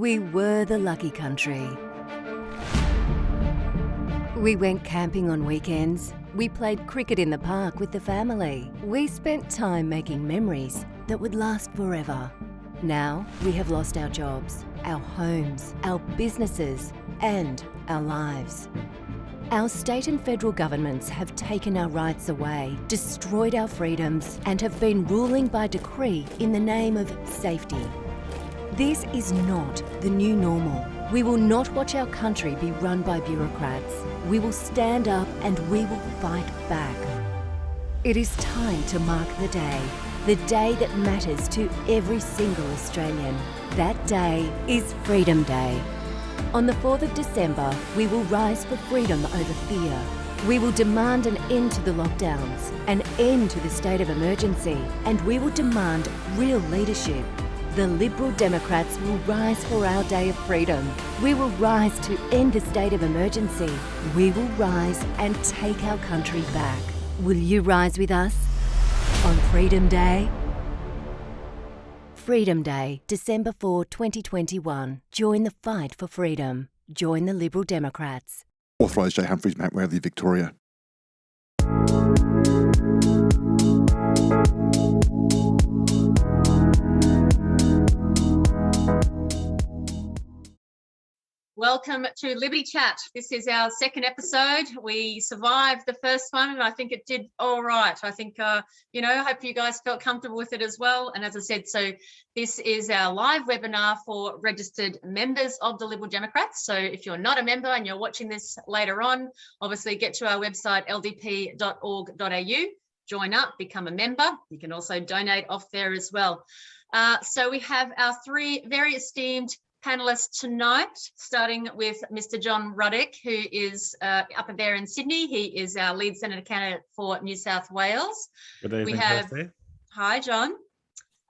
We were the lucky country. We went camping on weekends. We played cricket in the park with the family. We spent time making memories that would last forever. Now we have lost our jobs, our homes, our businesses, and our lives. Our state and federal governments have taken our rights away, destroyed our freedoms, and have been ruling by decree in the name of safety. This is not the new normal. We will not watch our country be run by bureaucrats. We will stand up and we will fight back. It is time to mark the day that matters to every single Australian. That day is Freedom Day. On the 4th of December, we will rise for freedom over fear. We will demand an end to the lockdowns, an end to the state of emergency, and we will demand real leadership. The Liberal Democrats will rise for our day of freedom. We will rise to end the state of emergency. We will rise and take our country back. Will you rise with us on Freedom Day? Freedom Day, December 4, 2021. Join the fight for freedom. Join the Liberal Democrats. Authorised J. Humphreys, Mount Weatherly, Victoria. Welcome to Liberty Chat. This is our second episode. We survived the first one and I think it did all right. I think, I hope you guys felt comfortable with it as well. And as I said, so this is our live webinar for registered members of the Liberal Democrats. So if you're not a member and you're watching this later on, obviously get to our website, ldp.org.au, join up, become a member. You can also donate off there as well. So we have our three very esteemed panellists tonight, starting with Mr. John Ruddick, who is up there in Sydney. He is our lead senator candidate for New South Wales. Good evening, we have, Kirsty. hi, John.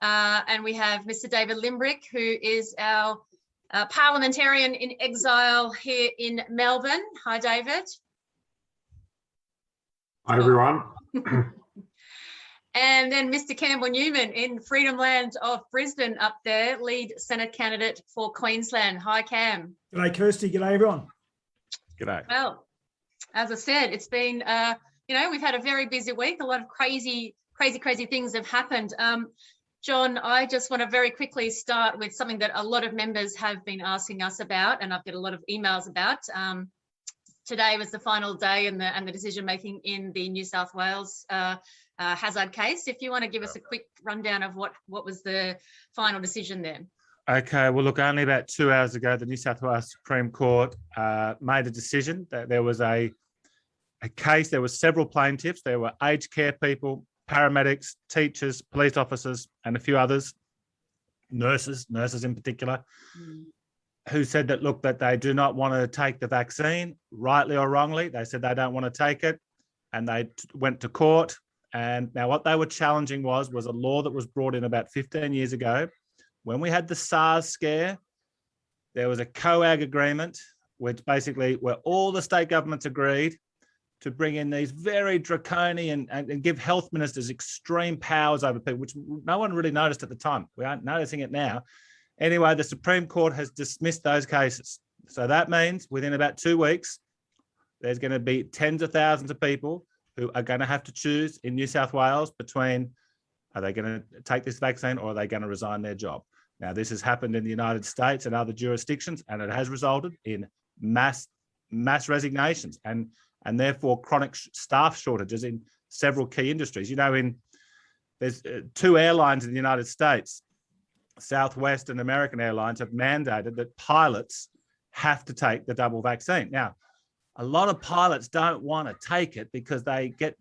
And we have Mr. David Limbrick, who is our parliamentarian in exile here in Melbourne. Hi, David. Hi, everyone. And then Mr. Campbell Newman in Freedom Land of Brisbane up there, lead Senate candidate for Queensland. Hi, Cam. G'day, Kirsty. G'day, everyone. G'day. Well, as I said, it's been, we've had a very busy week. A lot of crazy things have happened. John, I just want to very quickly start with something that a lot of members have been asking us about, and I've got a lot of emails about. Today was the final day and the decision making in the New South Wales hazard case. If you want to give us a quick rundown of what was the final decision there. Okay, well, look, only about 2 hours ago, the New South Wales Supreme Court made a decision that there was a case. There were several plaintiffs. There were aged care people, paramedics, teachers, police officers, and a few others, nurses in particular, who said that, look, that they do not want to take the vaccine, rightly or wrongly. They said they don't want to take it, and they went to court. And now what they were challenging was a law that was brought in about 15 years ago. When we had the SARS scare, there was a COAG agreement, which basically where all the state governments agreed to bring in these very draconian and give health ministers extreme powers over people, which no one really noticed at the time. We aren't noticing it now. Anyway, the Supreme Court has dismissed those cases. So that means within about 2 weeks, there's going to be tens of thousands of people who are going to have to choose in New South Wales between, are they going to take this vaccine or are they going to resign their job? Now, this has happened in the United States and other jurisdictions, and it has resulted in mass resignations and therefore chronic staff shortages in several key industries. There's two airlines in the United States, Southwest and American Airlines, have mandated that pilots have to take the double vaccine. Now, a lot of pilots don't want to take it because they get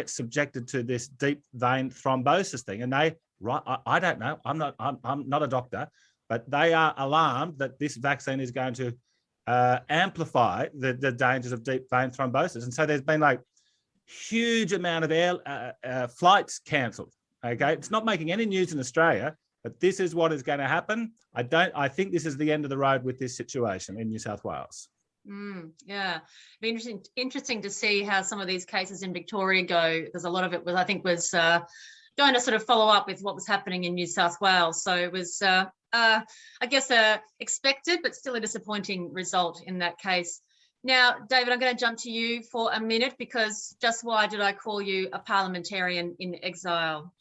subjected to this deep vein thrombosis thing, and I don't know. I'm not a doctor, but they are alarmed that this vaccine is going to amplify the dangers of deep vein thrombosis, and so there's been like huge amount of air flights cancelled. Okay, it's not making any news in Australia, but this is what is going to happen. I think this is the end of the road with this situation in New South Wales. Yeah, it'd be interesting to see how some of these cases in Victoria go, because a lot of it was going to sort of follow up with what was happening in New South Wales. So it was, I guess, expected, but still a disappointing result in that case. Now, David, I'm going to jump to you for a minute, because just why did I call you a parliamentarian in exile?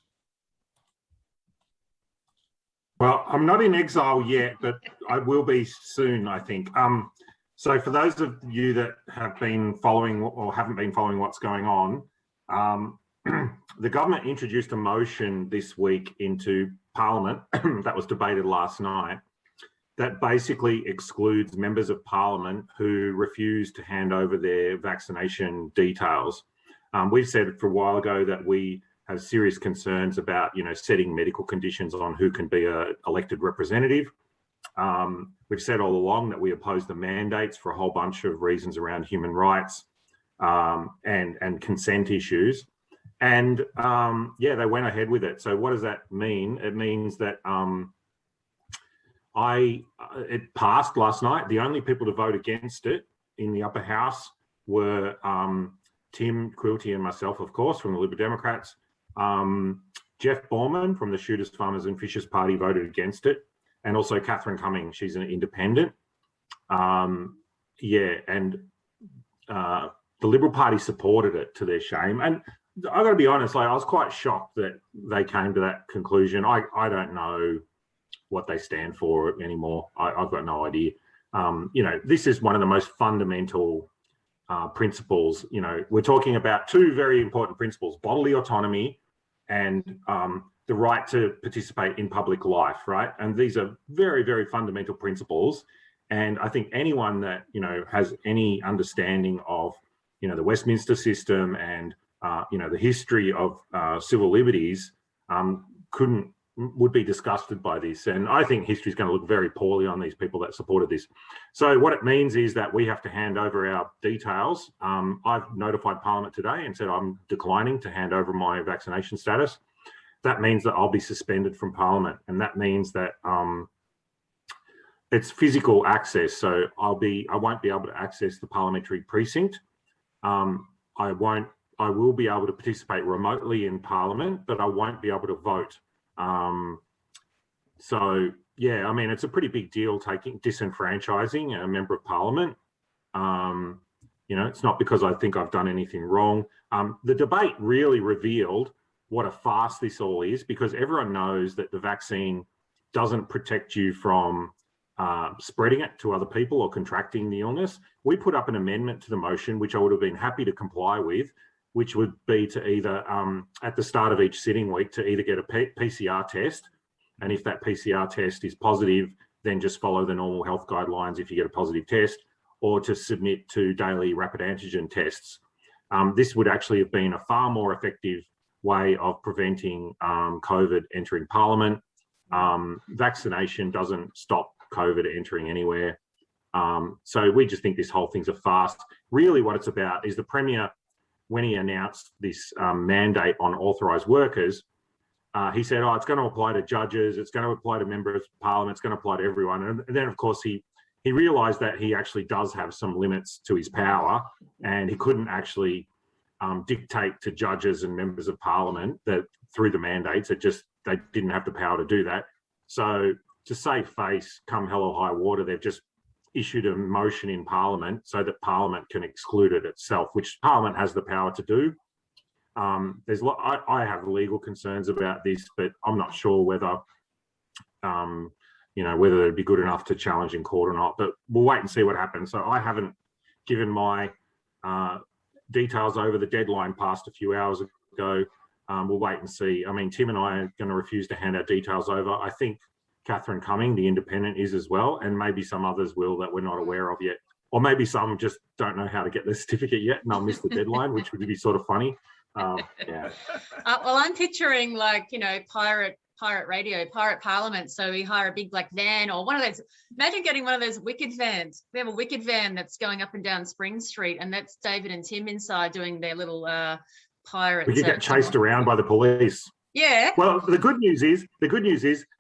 Well, I'm not in exile yet, but I will be soon, I think. So for those of you that have been following or haven't been following what's going on, the government introduced a motion this week into Parliament that was debated last night that basically excludes members of Parliament who refuse to hand over their vaccination details. We've said for a while ago that we have serious concerns about, setting medical conditions on who can be an elected representative. We've said all along that we oppose the mandates for a whole bunch of reasons around human rights and consent issues. And they went ahead with it. So what does that mean? It means that it passed last night. The only people to vote against it in the upper house were Tim Quilty and myself, of course, from the Liberal Democrats. Jeff Borman from the Shooters, Farmers and Fishers Party voted against it. And also Catherine Cumming, she's an independent. And the Liberal Party supported it, to their shame. And I've got to be honest, I was quite shocked that they came to that conclusion. I don't know what they stand for anymore. I've got no idea. This is one of the most fundamental principles. We're talking about two very important principles: bodily autonomy and the right to participate in public life, right? And these are very, very fundamental principles. And I think anyone that, has any understanding of, the Westminster system and, the history of civil liberties would be disgusted by this. And I think history is going to look very poorly on these people that supported this. So what it means is that we have to hand over our details. I've notified Parliament today and said I'm declining to hand over my vaccination status. That means that I'll be suspended from Parliament. And that means that it's physical access. So I won't be able to access the parliamentary precinct. I will be able to participate remotely in Parliament, but I won't be able to vote. It's a pretty big deal disenfranchising a member of Parliament. It's not because I think I've done anything wrong. The debate really revealed what a farce this all is, because everyone knows that the vaccine doesn't protect you from spreading it to other people or contracting the illness. We put up an amendment to the motion, which I would have been happy to comply with, which would be to either, at the start of each sitting week, to either get a PCR test. And if that PCR test is positive, then just follow the normal health guidelines if you get a positive test, or to submit to daily rapid antigen tests. This would actually have been a far more effective way of preventing COVID entering Parliament. Vaccination doesn't stop COVID entering anywhere. So we just think this whole thing's a farce. Really what it's about is the Premier, when he announced this mandate on authorised workers, he said, it's going to apply to judges, it's going to apply to members of Parliament, it's going to apply to everyone. And then, of course, he realised that he actually does have some limits to his power, and he couldn't actually dictate to judges and members of Parliament that through the mandates, they didn't have the power to do that. So to save face, come hell or high water, they've just issued a motion in Parliament so that Parliament can exclude it itself, which Parliament has the power to do. I have legal concerns about this, but I'm not sure whether it'd be good enough to challenge in court or not. But we'll wait and see what happens. So I haven't given my details over. The deadline passed a few hours ago. We'll wait and see. I mean, Tim and I are going to refuse to hand our details over. I think Catherine Cumming, the independent, is as well, and maybe some others will that we're not aware of yet. Or maybe some just don't know how to get their certificate yet and they'll miss the deadline, which would be sort of funny. Well, I'm picturing pirate radio, pirate Parliament. So we hire a big black van or one of those. Imagine getting one of those wicked vans. We have a wicked van that's going up and down Spring Street, and that's David and Tim inside doing their little pirate. We could get chased around by the police. Yeah. Well, the good news is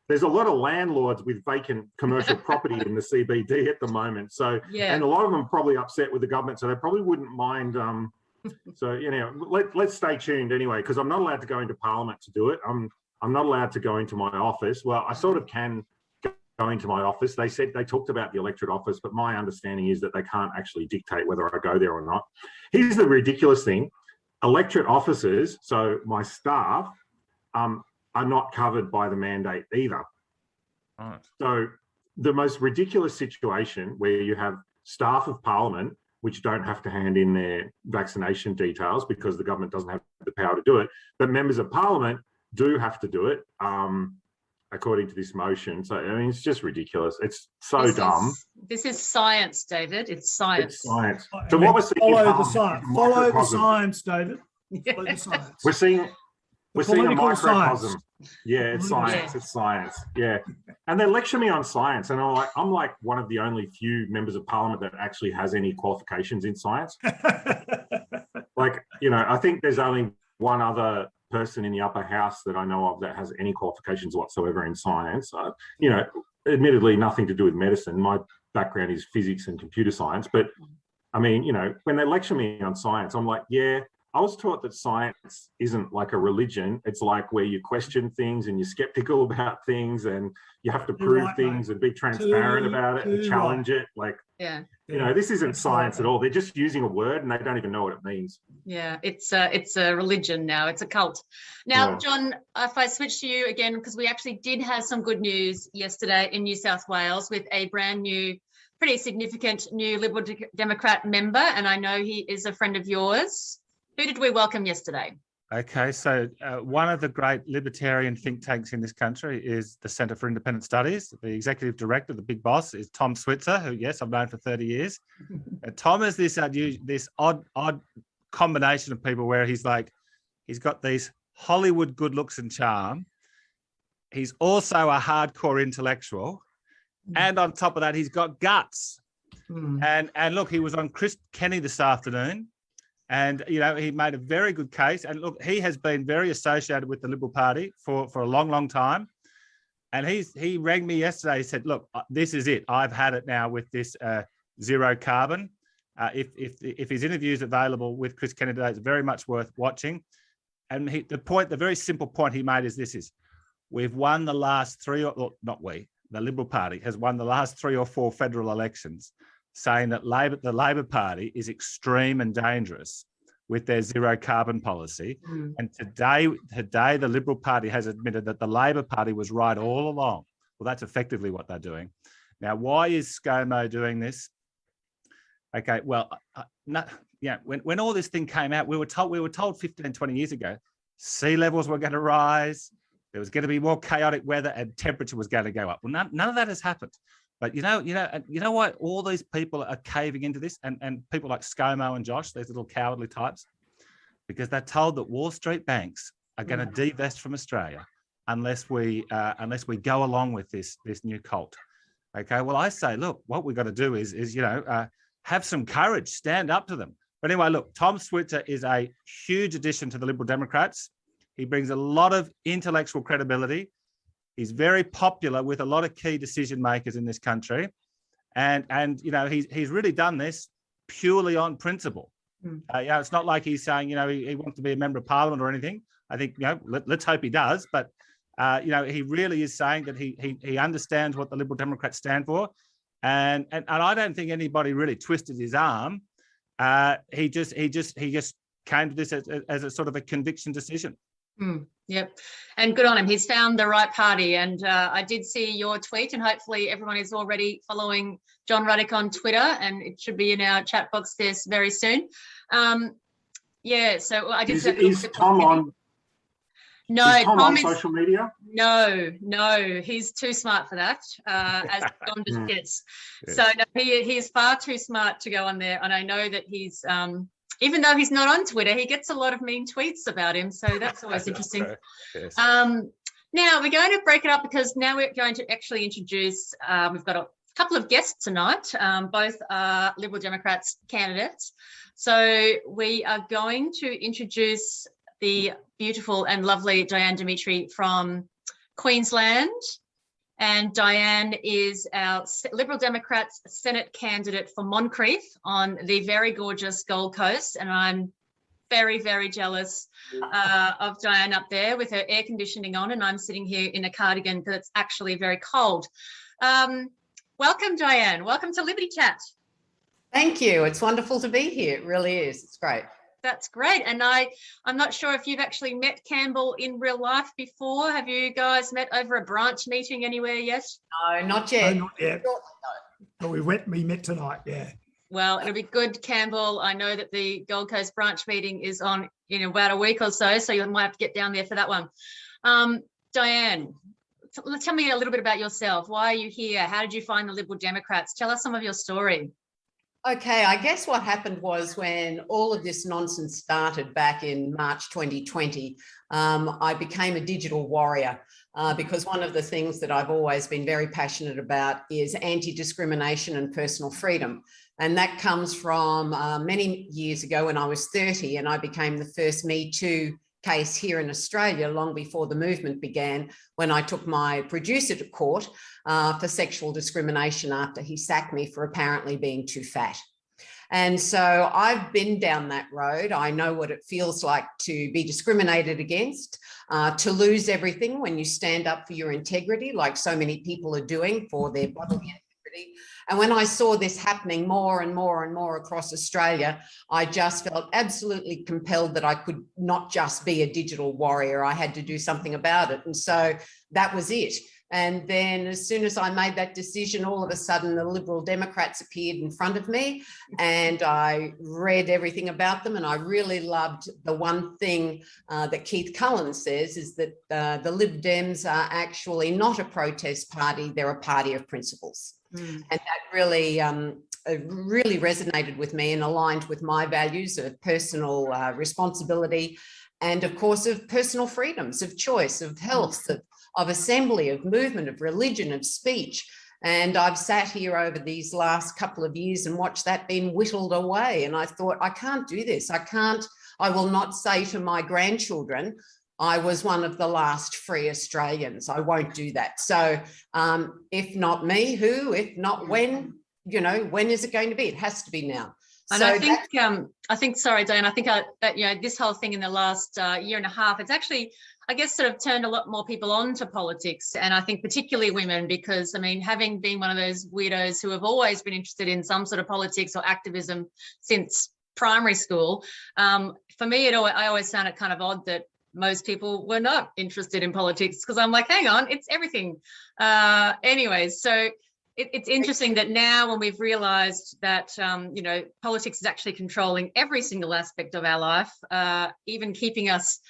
there's a lot of landlords with vacant commercial property in the CBD at the moment. So, yeah. And a lot of them are probably upset with the government, so they probably wouldn't mind So, you know, let's stay tuned anyway, because I'm not allowed to go into Parliament to do it. I'm not allowed to go into my office. Well, I sort of can go into my office. They said they talked about the electorate office, but my understanding is that they can't actually dictate whether I go there or not. Here's the ridiculous thing. Electorate officers, so my staff, are not covered by the mandate either. Right. So the most ridiculous situation where you have staff of Parliament which don't have to hand in their vaccination details because the government doesn't have the power to do it, but members of Parliament do have to do it, according to this motion. So, I mean, it's just ridiculous. It's so dumb. This is science, David. It's science. It's science. So what we're seeing follow the science. Follow the science, David. Yeah. Follow the science. We're seeing a microcosm. Science. Yeah, it's science. It's science. Yeah, and they lecture me on science, and I'm like one of the only few members of Parliament that actually has any qualifications in science. Like, you know, I think there's only one other person in the upper house that I know of that has any qualifications whatsoever in science. You know, admittedly, nothing to do with medicine. My background is physics and computer science, but I mean, you know, when they lecture me on science, I'm like, yeah. I was taught that science isn't like a religion. It's like where you question things and you're skeptical about things and you have to prove things and be transparent about it and challenge it. Like, yeah, you know, this isn't science at all. They're just using a word and they don't even know what it means. Yeah, it's a religion now. It's a cult. Now, John, if I switch to you again, because we actually did have some good news yesterday in New South Wales with a brand new, pretty significant new Liberal Democrat member, and I know he is a friend of yours. Who did we welcome yesterday? Okay, so one of the great libertarian think tanks in this country is the Centre for Independent Studies. The executive director, the big boss, is Tom Switzer, who, yes, I've known for 30 years. Tom is this odd combination of people where he's got these Hollywood good looks and charm. He's also a hardcore intellectual. And on top of that, he's got guts. And look, he was on Chris Kenny this afternoon. And, you know, he made a very good case. And look, he has been very associated with the Liberal Party for a long, long time. And he rang me yesterday. He said, look, this is it. I've had it now with this zero carbon. If his interview is available with Chris Kenny today, it's very much worth watching. And the very simple point he made is we've won the last the Liberal Party has won the last 3 or 4 federal elections, saying that the Labor Party is extreme and dangerous with their zero carbon policy. And today, the Liberal Party has admitted that the Labor Party was right all along. Well, that's effectively what they're doing. Now, why is ScoMo doing this? Okay, well, when all this thing came out, we were told 15, 20 years ago, sea levels were going to rise, there was going to be more chaotic weather, and temperature was going to go up. Well, none of that has happened. But you know why all these people are caving into this, and people like ScoMo and Josh, these little cowardly types, because they're told that Wall Street banks are going to divest from Australia unless we go along with this new cult. Okay, well, I say, look, what we've got to do is have some courage, stand up to them. But anyway, look, Tom Switzer is a huge addition to the Liberal Democrats. He brings a lot of intellectual credibility. He's very popular with a lot of key decision makers in this country, and you know he's really done this purely on principle. It's not like he's saying he wants to be a member of Parliament or anything. I think let's hope he does, but he really is saying that he understands what the Liberal Democrats stand for, and I don't think anybody really twisted his arm. He just came to this as a sort of a conviction decision. Yep, and good on him. He's found the right party, and I did see your tweet, and hopefully everyone is already following John Ruddick on Twitter, and it should be in our chat box there very soon. So I did. Is Tom on? No, is Tom on social media? No, he's too smart for that, as John just gets. Yes. So no, he's far too smart to go on there, and I know that he's. Even though he's not on Twitter, he gets a lot of mean tweets about him. So that's always interesting. Yes. Now we're going to break it up because now we're going to actually introduce, we've got a couple of guests tonight, both are Liberal Democrats candidates. So we are going to introduce the beautiful and lovely Diane Demetre from Queensland. And Diane is our Liberal Democrats Senate candidate for Moncrieff on the very gorgeous Gold Coast. And I'm very, very jealous of Diane up there with her air conditioning on, and I'm sitting here in a cardigan because it's actually very cold. Welcome, Diane. Welcome to Liberty Chat. Thank you. It's wonderful to be here. It really is. It's great. That's great. And I'm not sure if you've actually met Campbell in real life before. Have you guys met over a branch meeting anywhere yet? No, not yet. No, not yet. But we met tonight, yeah. Well, it'll be good, Campbell. I know that the Gold Coast branch meeting is on in about a week or so you might have to get down there for that one. Diane, tell me a little bit about yourself. Why are you here? How did you find the Liberal Democrats? Tell us some of your story. Okay, I guess what happened was when all of this nonsense started back in March 2020, I became a digital warrior because one of the things that I've always been very passionate about is anti-discrimination and personal freedom. And that comes from many years ago when I was 30 and I became the first Me Too case here in Australia long before the movement began, when I took my producer to court for sexual discrimination after he sacked me for apparently being too fat. And so I've been down that road. I know what it feels like to be discriminated against, to lose everything when you stand up for your integrity, like so many people are doing for their bodily integrity. And when I saw this happening more and more and more across Australia, I just felt absolutely compelled that I could not just be a digital warrior. I had to do something about it. And so that was it. And then as soon as I made that decision, all of a sudden the Liberal Democrats appeared in front of me and I read everything about them. And I really loved the one thing that Keith Cullen says is that the Lib Dems are actually not a protest party, they're a party of principles. And that really resonated with me and aligned with my values of personal responsibility and, of course, of personal freedoms, of choice, of health, of assembly, of movement, of religion, of speech. And I've sat here over these last couple of years and watched that being whittled away. And I thought, I can't do this. I will not say to my grandchildren, I was one of the last free Australians. I won't do that. So if not me, who? If not when? You know, when is it going to be? It has to be now. And so I think, sorry, Diane, I think that, you know, this whole thing in the last year and a half, it's actually, I guess, sort of turned a lot more people on to politics. And I think particularly women, because, I mean, having been one of those weirdos who have always been interested in some sort of politics or activism since primary school, for me, I always found it kind of odd that most people were not interested in politics, because I'm like, hang on, it's everything. Anyways, so it's interesting that now when we've realised that, you know, politics is actually controlling every single aspect of our life, even keeping us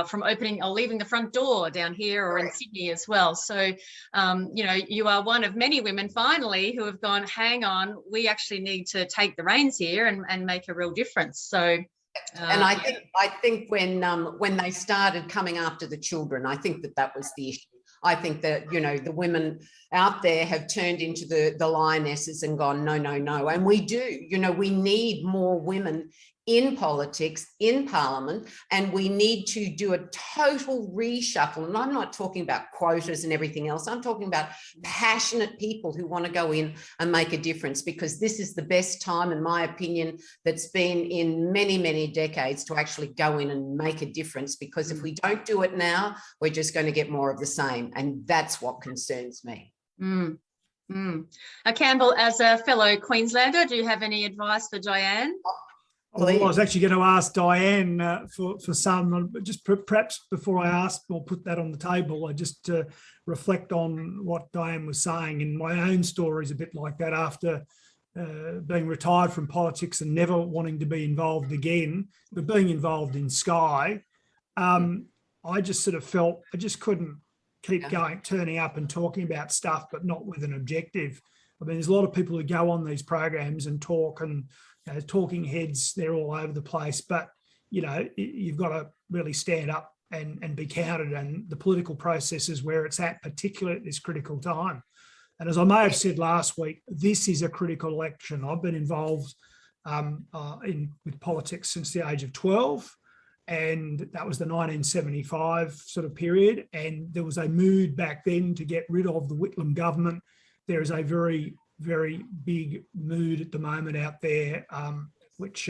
from opening or leaving the front door down here or in Sydney as well. So, you know, you are one of many women finally who have gone, hang on, we actually need to take the reins here and make a real difference. So. And I think when they started coming after the children, I think that was the issue. I think that, you know, the women out there have turned into the lionesses and gone, no, no, no. And we do, you know, we need more women in politics, in Parliament, and we need to do a total reshuffle. And I'm not talking about quotas and everything else. I'm talking about passionate people who want to go in and make a difference, because this is the best time, in my opinion, that's been in many, many decades to actually go in and make a difference. Because if we don't do it now, we're just going to get more of the same. And that's what concerns me. Campbell, as a fellow Queenslander, do you have any advice for Diane? Well, I was actually going to ask Diane for some, just perhaps before I ask or put that on the table, I just reflect on what Diane was saying. And my own story is a bit like that. After being retired from politics and never wanting to be involved again, but being involved in Sky, I just sort of felt I just couldn't keep turning up and talking about stuff, but not with an objective. I mean, there's a lot of people who go on these programs and talk, and talking heads, they're all over the place, but you know, you've got to really stand up and be counted, and the political process is where it's at, particularly at this critical time. And as I may have said last week, this is a critical election. I've been involved with politics since the age of 12, and that was the 1975 sort of period, and there was a mood back then to get rid of the Whitlam government. There is a very, very big mood at the moment out there, which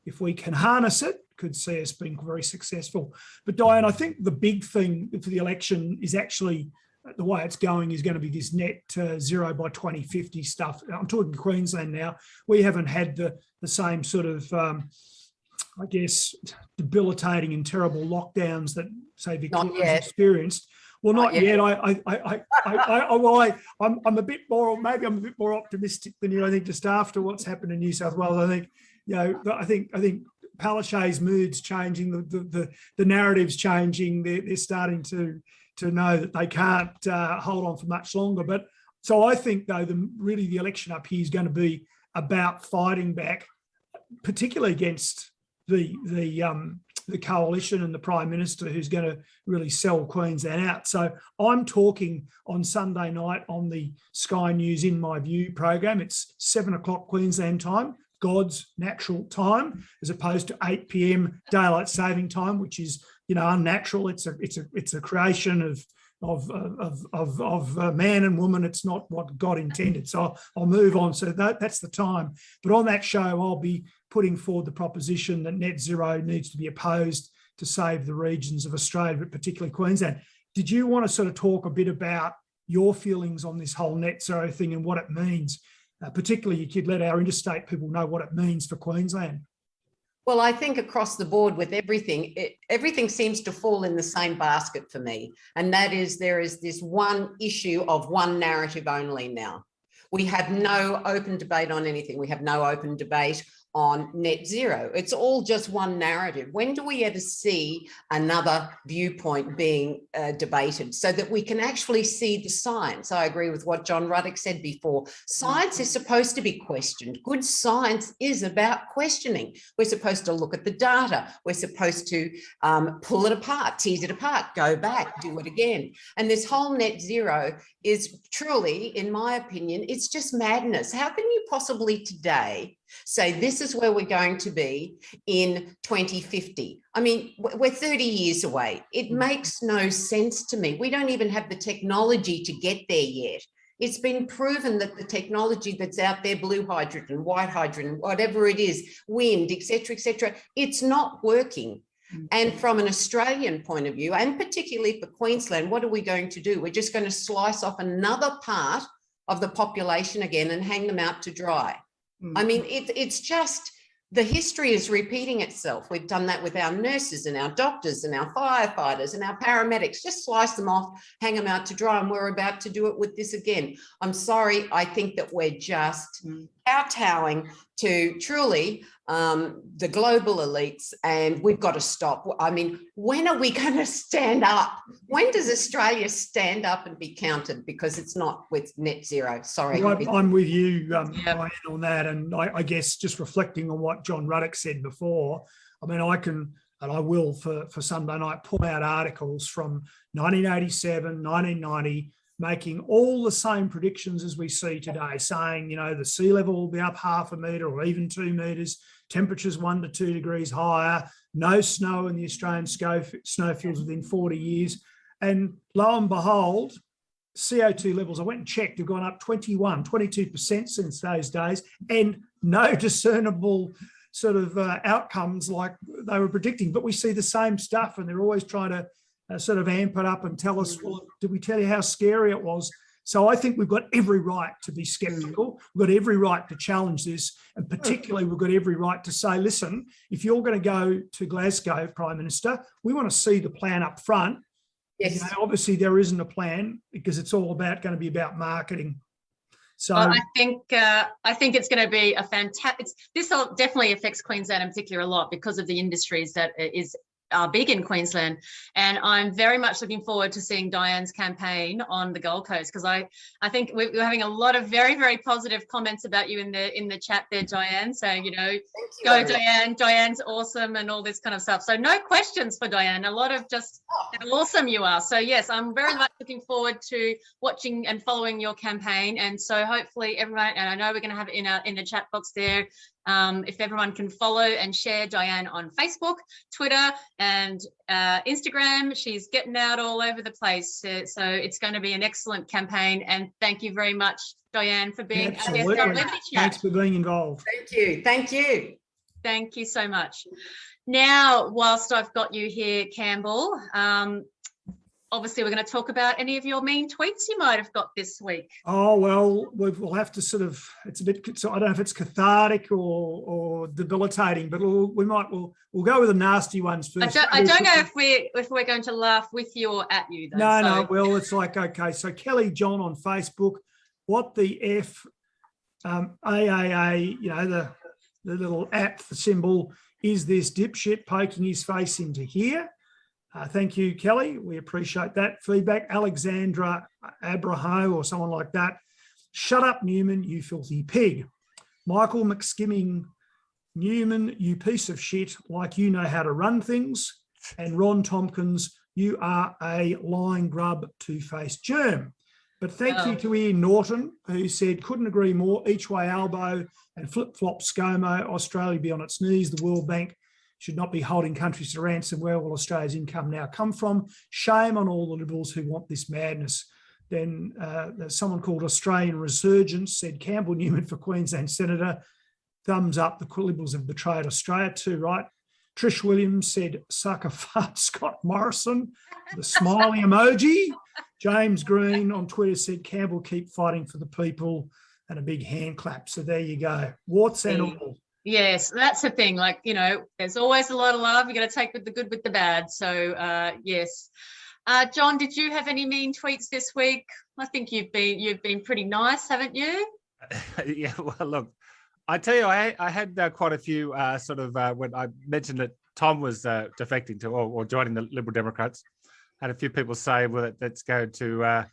if we can harness it, could see us being very successful. But Diane, I think the big thing for the election is actually the way it's going is going to be this net zero by 2050 stuff. I'm talking Queensland now. We haven't had the same sort of, I guess, debilitating and terrible lockdowns that, say, Victoria's experienced. Well, not yet. I'm a bit more, maybe I'm a bit more optimistic than you. I think just after what's happened in New South Wales, I think, you know, I think Palaszczuk's mood's changing, the narrative's changing. They're starting to know that they can't hold on for much longer. But so I think, though, really the election up here is going to be about fighting back, particularly against the coalition and the Prime Minister, who's going to really sell Queensland out. So I'm talking on Sunday night on the Sky News In My View program. It's 7 o'clock Queensland time, God's natural time, as opposed to 8 p.m. daylight saving time, which is, you know, unnatural. It's a creation of man and woman. It's not what God intended. So I'll move on. So that's the time. But on that show, I'll be putting forward the proposition that net zero needs to be opposed to save the regions of Australia, but particularly Queensland. Did you want to sort of talk a bit about your feelings on this whole net zero thing and what it means? Particularly, you could let our interstate people know what it means for Queensland. Well, I think across the board with everything, everything seems to fall in the same basket for me. And that is, there is this one issue of one narrative only now. We have no open debate on anything. We have no open debate on net zero. It's all just one narrative. When do we ever see another viewpoint being debated so that we can actually see the science? I agree with what John Ruddick said before. Science is supposed to be questioned. Good science is about questioning. We're supposed to look at the data. We're supposed to pull it apart, tease it apart, go back, do it again. And this whole net zero is truly, in my opinion, it's just madness. How can you possibly today say this is where we're going to be in 2050? I mean, we're 30 years away. It makes no sense to me. We don't even have the technology to get there yet. It's been proven that the technology that's out there, blue hydrogen, white hydrogen, whatever it is, wind, etc., it's not working. And from an Australian point of view, and particularly for Queensland, what are we going to do? We're just going to slice off another part of the population again and hang them out to dry. I mean, it's just, the history is repeating itself. We've done that with our nurses and our doctors and our firefighters and our paramedics. Just slice them off, hang them out to dry, and we're about to do it with this again. I'm sorry, I think that we're just kowtowing to truly the global elites, and we've got to stop. I mean, when are we going to stand up? When does Australia stand up and be counted? Because it's not with net zero. Sorry. I'm with you, Diane, on that. And I guess just reflecting on what John Ruddick said before, I mean, I can, and I will for Sunday night, pull out articles from 1987, 1990, making all the same predictions as we see today, saying, you know, the sea level will be up 0.5 metre or even 2 metres, temperatures 1 to 2 degrees higher, no snow in the Australian snowfields within 40 years. And lo and behold, CO2 levels, I went and checked, have gone up 22% since those days, and no discernible sort of outcomes like they were predicting. But we see the same stuff, and they're always trying to sort of amp it up and tell us, well, did we tell you how scary it was? So I think we've got every right to be sceptical. We've got every right to challenge this. And particularly, we've got every right to say, listen, if you're going to go to Glasgow, Prime Minister, we want to see the plan up front. Yes. You know, obviously, there isn't a plan because it's all going to be about marketing. So well, I think it's going to be a fantastic. This definitely affects Queensland in particular a lot because of the industries that are big in Queensland, and I'm very much looking forward to seeing Diane's campaign on the Gold Coast, because I think we're having a lot of very, very positive comments about you in the chat there, Diane. So, you know, go Diane, Diane's awesome and all this kind of stuff. So no questions for Diane, a lot of just how awesome you are. So yes, I'm very much looking forward to watching and following your campaign. And so hopefully everyone, and I know we're going to have it in the chat box there, if everyone can follow and share Diane on Facebook, Twitter, and Instagram. She's getting out all over the place. So it's going to be an excellent campaign. And thank you very much, Diane, for being our guest on Liberty Chat. Thanks for being involved. Thank you. Thank you. Thank you so much. Now, whilst I've got you here, Campbell, obviously we're going to talk about any of your mean tweets you might have got this week. Oh, well, we'll have to sort of, it's a bit, so I don't know if it's cathartic or debilitating, but we'll go with the nasty ones first. I don't know if we're going to laugh with you or at you, though. No, well, it's like, okay, so Kelly John on Facebook, what the F, AAA, you know, the little at the symbol, is this dipshit poking his face into here? Thank you, Kelly. We appreciate that feedback. Alexandra Abraho or someone like that. Shut up, Newman, you filthy pig. Michael McSkimming, Newman, you piece of shit, like you know how to run things. And Ron Tompkins, you are a lying grub, two-faced germ. But thank you to Ian Norton, who said, couldn't agree more, each way elbow and flip-flop ScoMo, Australia be on its knees, the World Bank should not be holding countries to ransom. Where will Australia's income now come from? Shame on all the Liberals who want this madness. Then someone called Australian Resurgence said, Campbell Newman for Queensland Senator. Thumbs up, the Liberals have betrayed Australia too, right? Trish Williams said, sucker fart Scott Morrison, the smiley emoji. James Green on Twitter said, Campbell, keep fighting for the people, and a big hand clap. So there you go. Warts and all. Yes, that's the thing. Like, you know, there's always a lot of love. You got to take with the good with the bad. So yes. John, did you have any mean tweets this week? I think you've been pretty nice, haven't you? Yeah, well, look, I tell you, I had quite a few when I mentioned that Tom was defecting to or joining the Liberal Democrats. Had a few people say, well, that's going to,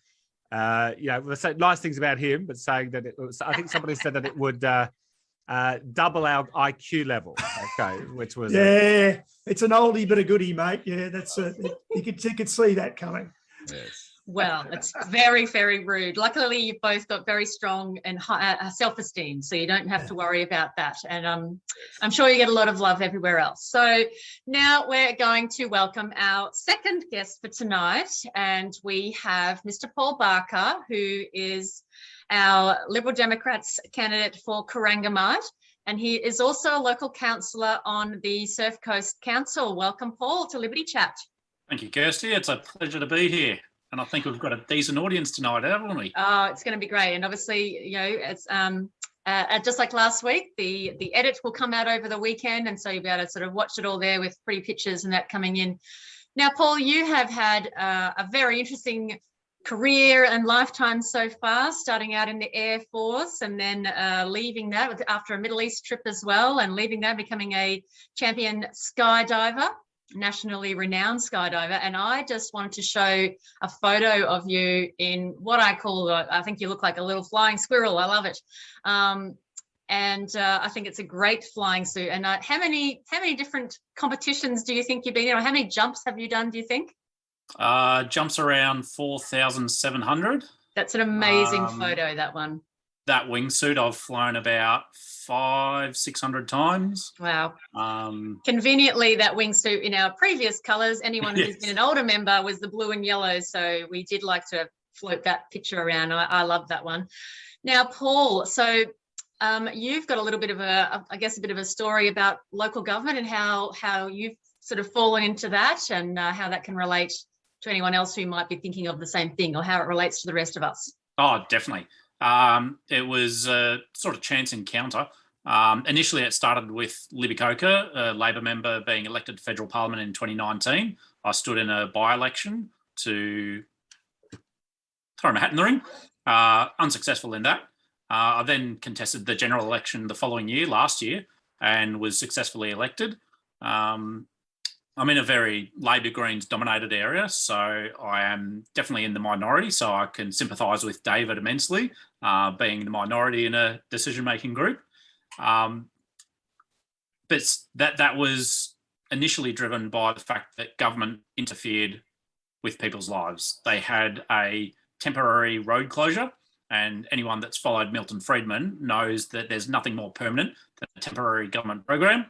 we'll say nice things about him, but saying that it was, I think somebody said that it would double our IQ level. Okay, which was it's an oldie but a goodie, mate. Yeah, that's you could see that coming. Yes. Well, it's very, very rude. Luckily, you've both got very strong and high self-esteem, so you don't have to worry about that. And I'm sure you get a lot of love everywhere else. So now we're going to welcome our second guest for tonight, and we have Mr. Paul Barker, who is our Liberal Democrats candidate for Corangamite, and he is also a local councillor on the Surf Coast Council. Welcome, Paul, to Liberty Chat. Thank you, Kirsty. It's a pleasure to be here. And I think we've got a decent audience tonight, haven't we? Oh, it's going to be great. And obviously, you know, it's just like last week, the edit will come out over the weekend. And so you'll be able to sort of watch it all there with pretty pictures and that coming in. Now, Paul, you have had a very interesting career and lifetime so far, starting out in the Air Force and then leaving that after a Middle East trip as well, and leaving that, becoming a champion skydiver, nationally renowned skydiver. And I just wanted to show a photo of you in what I call, I think you look like a little flying squirrel. I love it. I think it's a great flying suit. And how many different competitions do you think you've been in, or how many jumps have you done, do you think? Jumps around 4,700. That's an amazing photo, that one. That wingsuit I've flown about 500-600 times. Wow. Conveniently, that wingsuit in our previous colours, anyone who's been an older member, was the blue and yellow. So we did like to float that picture around. I love that one. Now, Paul, so you've got a little bit of a bit of a story about local government and how you've sort of fallen into that, and how that can relate to anyone else who might be thinking of the same thing, or how it relates to the rest of us. Oh, definitely. It was a sort of chance encounter. Initially, it started with Libby Coker, a Labor member, being elected to federal parliament in 2019. I stood in a by-election to throw my hat in the ring, unsuccessful in that. I then contested the general election the following year, last year, and was successfully elected. I'm in a very Labor Greens dominated area, so I am definitely in the minority, so I can sympathise with David immensely, being the minority in a decision-making group. But that was initially driven by the fact that government interfered with people's lives. They had a temporary road closure, and anyone that's followed Milton Friedman knows that there's nothing more permanent than a temporary government program.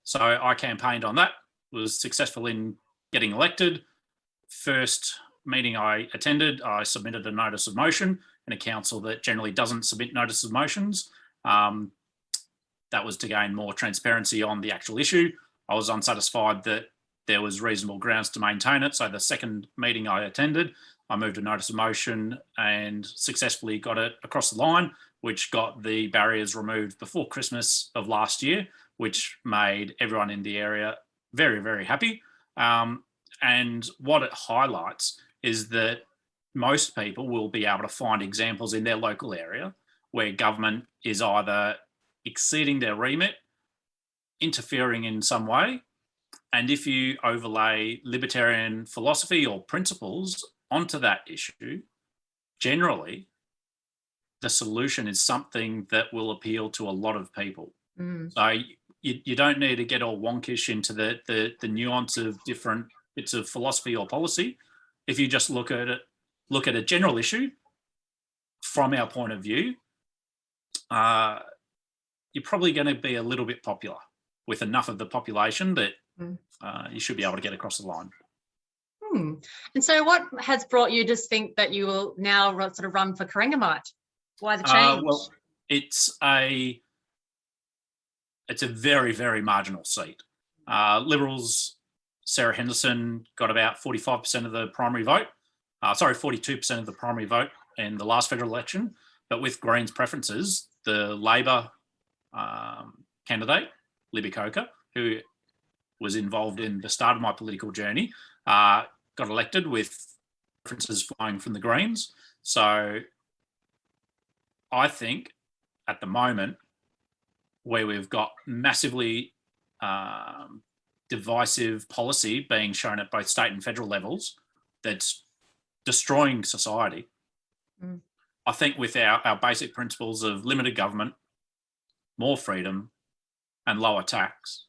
So I campaigned on that, was successful in getting elected. First meeting I attended, I submitted a notice of motion in a council that generally doesn't submit notice of motions. That that was to gain more transparency on the actual issue. I was unsatisfied that there was reasonable grounds to maintain it. So the second meeting I attended, I moved a notice of motion and successfully got it across the line, which got the barriers removed before Christmas of last year, which made everyone in the area very, very happy. And what it highlights is that most people will be able to find examples in their local area where government is either exceeding their remit, interfering in some way, and if you overlay libertarian philosophy or principles onto that issue, generally, the solution is something that will appeal to a lot of people. So you don't need to get all wonkish into the nuance of different bits of philosophy or policy. If you just look at a general issue from our point of view, you're probably going to be a little bit popular with enough of the population that you should be able to get across the line. And so what has brought you to think that you will now sort of run for Corangamite? Why the change? Well, it's a very, very marginal seat. Liberals, Sarah Henderson got about 45% of the primary vote. 42% of the primary vote in the last federal election. But with Greens preferences, the Labor candidate, Libby Coker, who was involved in the start of my political journey, got elected with preferences flowing from the Greens. So I think at the moment, where we've got massively divisive policy being shown at both state and federal levels that's destroying society, I think with our basic principles of limited government, more freedom and lower tax,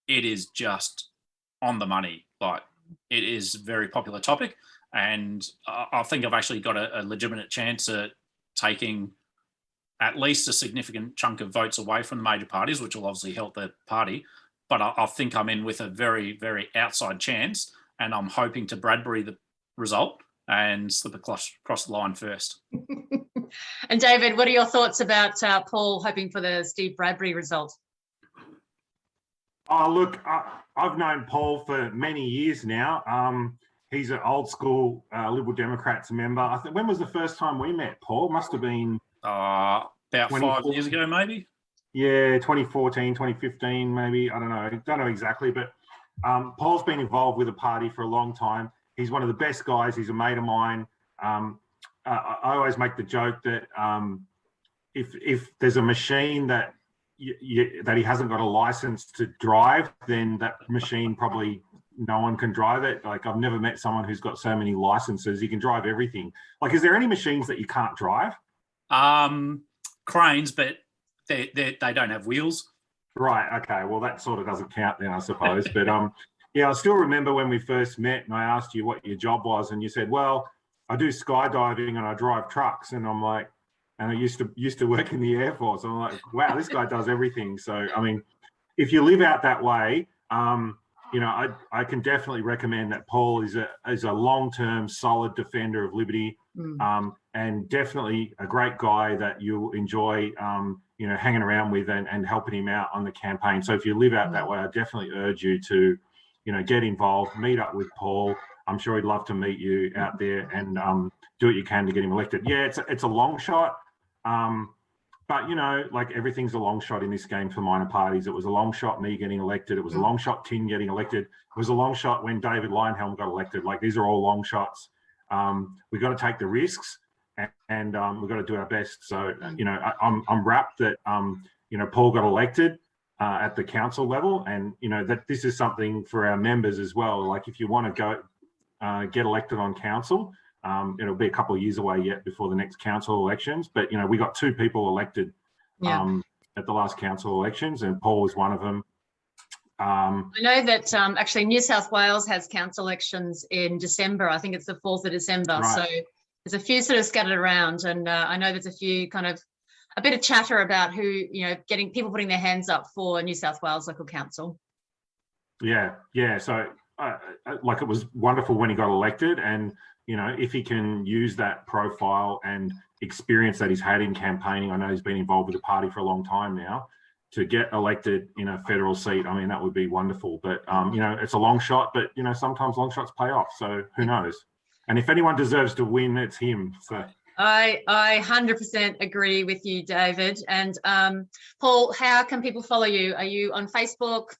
it is just on the money. Like, it is a very popular topic, and I think I've actually got a legitimate chance at taking at least a significant chunk of votes away from the major parties, which will obviously help the party. But I think I'm in with a very, very outside chance, and I'm hoping to Bradbury the result and slip across the line first. And David, what are your thoughts about Paul hoping for the Steve Bradbury result? Oh, look, I've known Paul for many years now. He's an old school Liberal Democrats member. I think, when was the first time we met, Paul? Must have been about 5 years ago, maybe. Yeah, 2014, 2015, maybe. I don't know exactly, but Paul's been involved with the party for a long time. He's one of the best guys. He's a mate of mine. I always make the joke that if there's a machine that that he hasn't got a license to drive, then that machine probably no one can drive it. Like, I've never met someone who's got so many licenses. He can drive everything. Like, is there any machines that you can't drive? Cranes, but they don't have wheels. Right. Okay. Well, that sort of doesn't count then, I suppose. But yeah, I still remember when we first met and I asked you what your job was, and you said, well, I do skydiving and I drive trucks. And I'm like, and I used to work in the Air Force. I'm like, wow, this guy does everything. So, I mean, if you live out that way, you know, I can definitely recommend that Paul is a long-term solid defender of liberty, and definitely a great guy that you'll enjoy, you know, hanging around with and helping him out on the campaign. So if you live out that way, I definitely urge you to, you know, get involved, meet up with Paul. I'm sure he'd love to meet you out there and do what you can to get him elected. Yeah, it's a long shot. But, you know, like, everything's a long shot in this game for minor parties. It was a long shot me getting elected. It was a long shot Tin getting elected. It was a long shot when David Lionhelm got elected. Like, these are all long shots. We've got to take the risks and we've got to do our best. So, you know, I'm rapt that, you know, Paul got elected at the council level, and, you know, that this is something for our members as well. Like, if you want to go get elected on council, it'll be a couple of years away yet before the next council elections. But, you know, we got 2 people elected at the last council elections, and Paul was one of them. I know that actually New South Wales has council elections in December. I think it's the 4th of December. Right. So there's a few sort of scattered around, and I know there's a few a bit of chatter about who, you know, getting people putting their hands up for New South Wales local council. Yeah. So like, it was wonderful when he got elected, and, you know, if he can use that profile and experience that he's had in campaigning, I know he's been involved with the party for a long time now, to get elected in a federal seat, I mean, that would be wonderful. But, you know, it's a long shot, but, you know, sometimes long shots pay off. So who knows? And if anyone deserves to win, it's him. So I 100% agree with you, David. And Paul, how can people follow you? Are you on Facebook?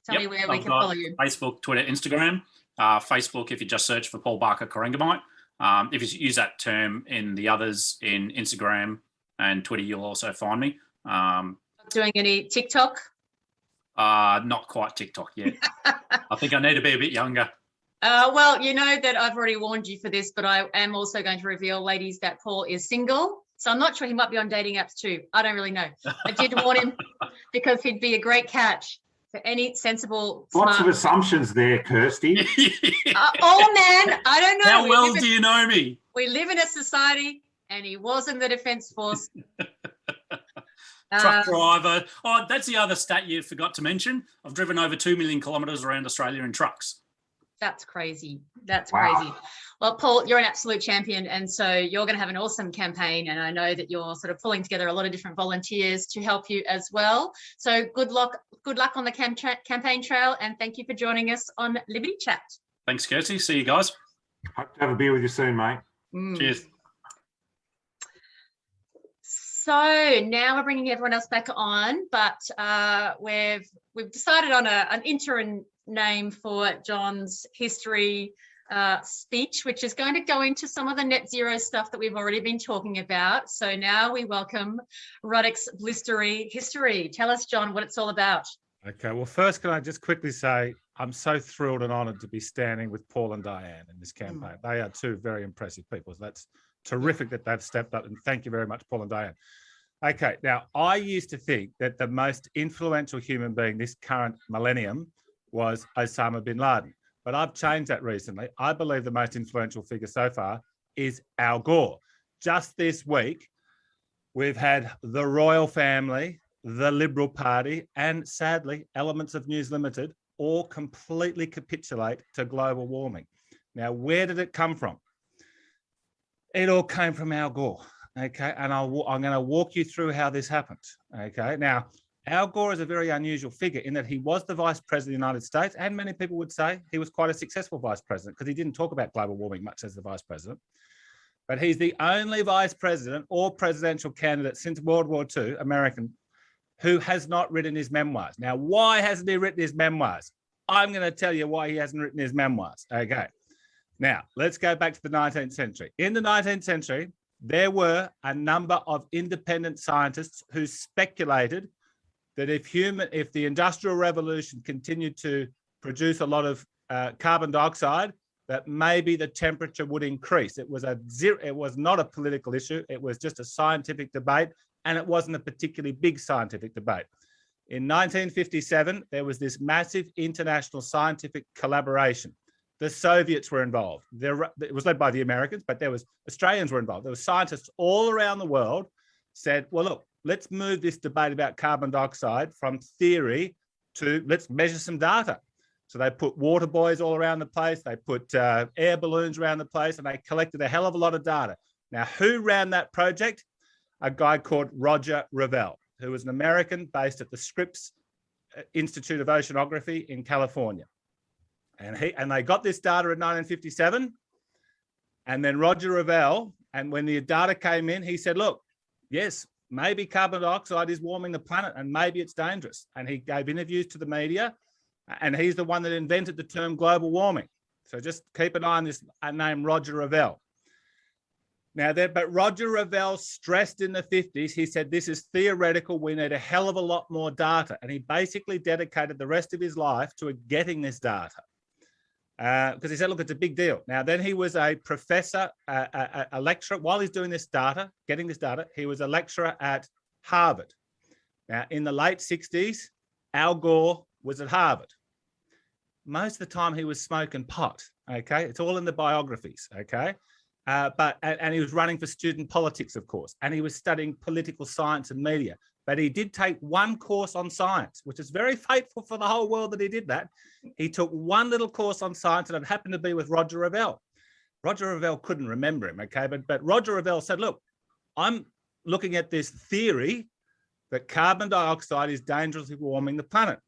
Tell me where we can follow you. Facebook, Twitter, Instagram. Facebook, if you just search for Paul Barker Corangamite. If you use that term in the others in Instagram and Twitter, you'll also find me. Doing any TikTok? Not quite TikTok yet. I think I need to be a bit younger. Well, you know that I've already warned you for this, but I am also going to reveal, ladies, that Paul is single. So I'm not sure he might be on dating apps too. I don't really know. I did warn him because he'd be a great catch for any sensible. Lots of assumptions there, Kirsty. Oh, man, I don't know. How well do you know me? We live in a society, and he was in the Defence Force. Truck driver. Oh, that's the other stat you forgot to mention. I've driven over 2 million kilometres around Australia in trucks. That's crazy. That's crazy. Well, Paul, you're an absolute champion. And so you're going to have an awesome campaign. And I know that you're sort of pulling together a lot of different volunteers to help you as well. So good luck on the campaign trail. And thank you for joining us on Liberty Chat. Thanks, Kirsty. See you guys. Hope to have a beer with you soon, mate. Cheers. So now we're bringing everyone else back on, but we've decided on an interim name for John's history speech, which is going to go into some of the net zero stuff that we've already been talking about. So now we welcome Ruddick's Blistery History. Tell us, John, what it's all about. Okay, well, first, can I just quickly say I'm so thrilled and honoured to be standing with Paul and Diane in this campaign. They are two very impressive people. So that's terrific that they've stepped up, and thank you very much, Paul and Diane. Okay, now I used to think that the most influential human being this current millennium was Osama bin Laden, but I've changed that recently. I believe the most influential figure so far is Al Gore. Just this week, we've had the royal family, the Liberal Party, and sadly, elements of News Limited all completely capitulate to global warming. Now, where did it come from? It all came from Al Gore, okay? And I'm going to walk you through how this happened, okay? Now, Al Gore is a very unusual figure in that he was the Vice President of the United States, and many people would say he was quite a successful Vice President because he didn't talk about global warming much as the Vice President. But he's the only Vice President or presidential candidate since World War II, American, who has not written his memoirs. Now, why hasn't he written his memoirs? I'm going to tell you why he hasn't written his memoirs, okay? Now, let's go back to the 19th century. In the 19th century, there were a number of independent scientists who speculated that if the Industrial Revolution continued to produce a lot of carbon dioxide, that maybe the temperature would increase. It was not a political issue. It was just a scientific debate, and it wasn't a particularly big scientific debate. In 1957, there was this massive international scientific collaboration. The Soviets were involved. It was led by the Americans, but Australians were involved. There were scientists all around the world said, well, look, let's move this debate about carbon dioxide from theory to let's measure some data. So they put water buoys all around the place. They put air balloons around the place, and they collected a hell of a lot of data. Now, who ran that project? A guy called Roger Revelle, who was an American based at the Scripps Institute of Oceanography in California. And they got this data in 1957. And then Roger Revelle, and when the data came in, he said, look, yes, maybe carbon dioxide is warming the planet and maybe it's dangerous. And he gave interviews to the media, and he's the one that invented the term global warming. So just keep an eye on this name, Roger Revelle. Now, but Roger Revelle stressed in the 50s, he said, this is theoretical. We need a hell of a lot more data. And he basically dedicated the rest of his life to getting this data. Because he said, look, it's a big deal. Now, then he was a professor, a lecturer. While he's doing this data, getting this data, he was a lecturer at Harvard. Now, in the late 60s, Al Gore was at Harvard. Most of the time he was smoking pot, okay? It's all in the biographies, okay? And he was running for student politics, of course, and he was studying political science and media. But he did take one course on science, which is very fateful for the whole world that he did that. He took one little course on science, and it happened to be with Roger Revelle. Roger Revelle couldn't remember him, okay? But Roger Revelle said, look, I'm looking at this theory that carbon dioxide is dangerously warming the planet.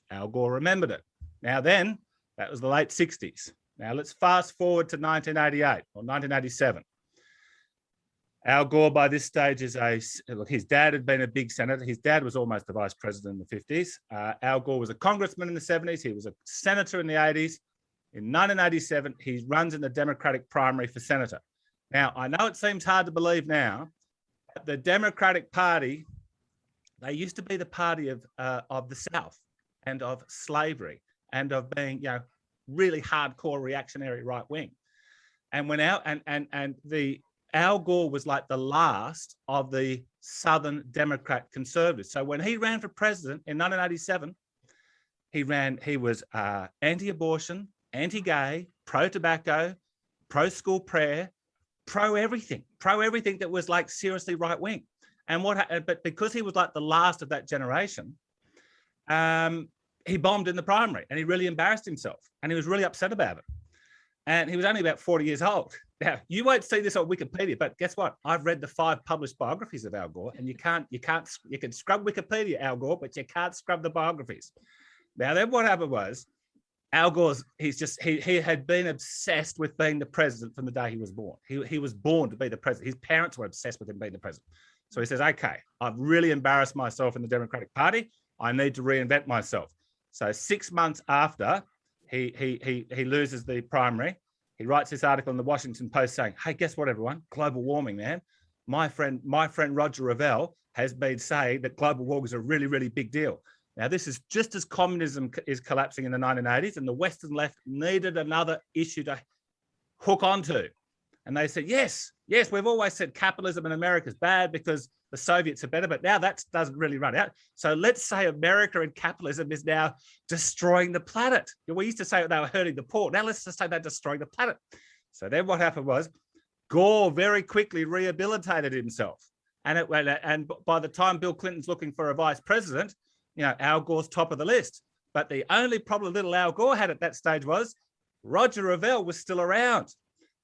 Al Gore remembered it. Now then, that was the late 60s. Now let's fast forward to 1988 or 1987. Al Gore by this stage is his dad had been a big senator. His dad was almost the vice president in the 50s. Al Gore was a congressman in the 70s. He was a senator in the 80s. In 1987, he runs in the Democratic primary for senator. Now, I know it seems hard to believe now, but the Democratic Party, they used to be the party of the South and of slavery and of being, really hardcore reactionary right wing. And when Al Gore was like the last of the Southern Democrat conservatives. So when he ran for president in 1987, he was anti-abortion, anti-gay, pro-tobacco, pro-school prayer, pro-everything that was like seriously right wing. And but because he was like the last of that generation, he bombed in the primary and he really embarrassed himself and he was really upset about it. And he was only about 40 years old. Now, you won't see this on Wikipedia, but guess what? I've read the 5 published biographies of Al Gore, and you can scrub Wikipedia, Al Gore, but you can't scrub the biographies. Now, then what happened was, Al Gore's, he had been obsessed with being the president from the day he was born. He was born to be the president. His parents were obsessed with him being the president. So he says, okay, I've really embarrassed myself in the Democratic Party. I need to reinvent myself. So 6 months after he loses the primary, he writes this article in the Washington Post saying, hey, guess what, everyone? Global warming, man. My friend Roger Revelle has been saying that global warming is a really, really big deal. Now, this is just as communism is collapsing in the 1980s, and the Western left needed another issue to hook onto. And they said, yes, we've always said capitalism in America is bad because the Soviets are better, but now that doesn't really run out. So let's say America and capitalism is now destroying the planet. We used to say they were hurting the poor. Now let's just say they're destroying the planet. So then what happened was Gore very quickly rehabilitated himself. And by the time Bill Clinton's looking for a vice president, Al Gore's top of the list. But the only problem little Al Gore had at that stage was Roger Revelle was still around.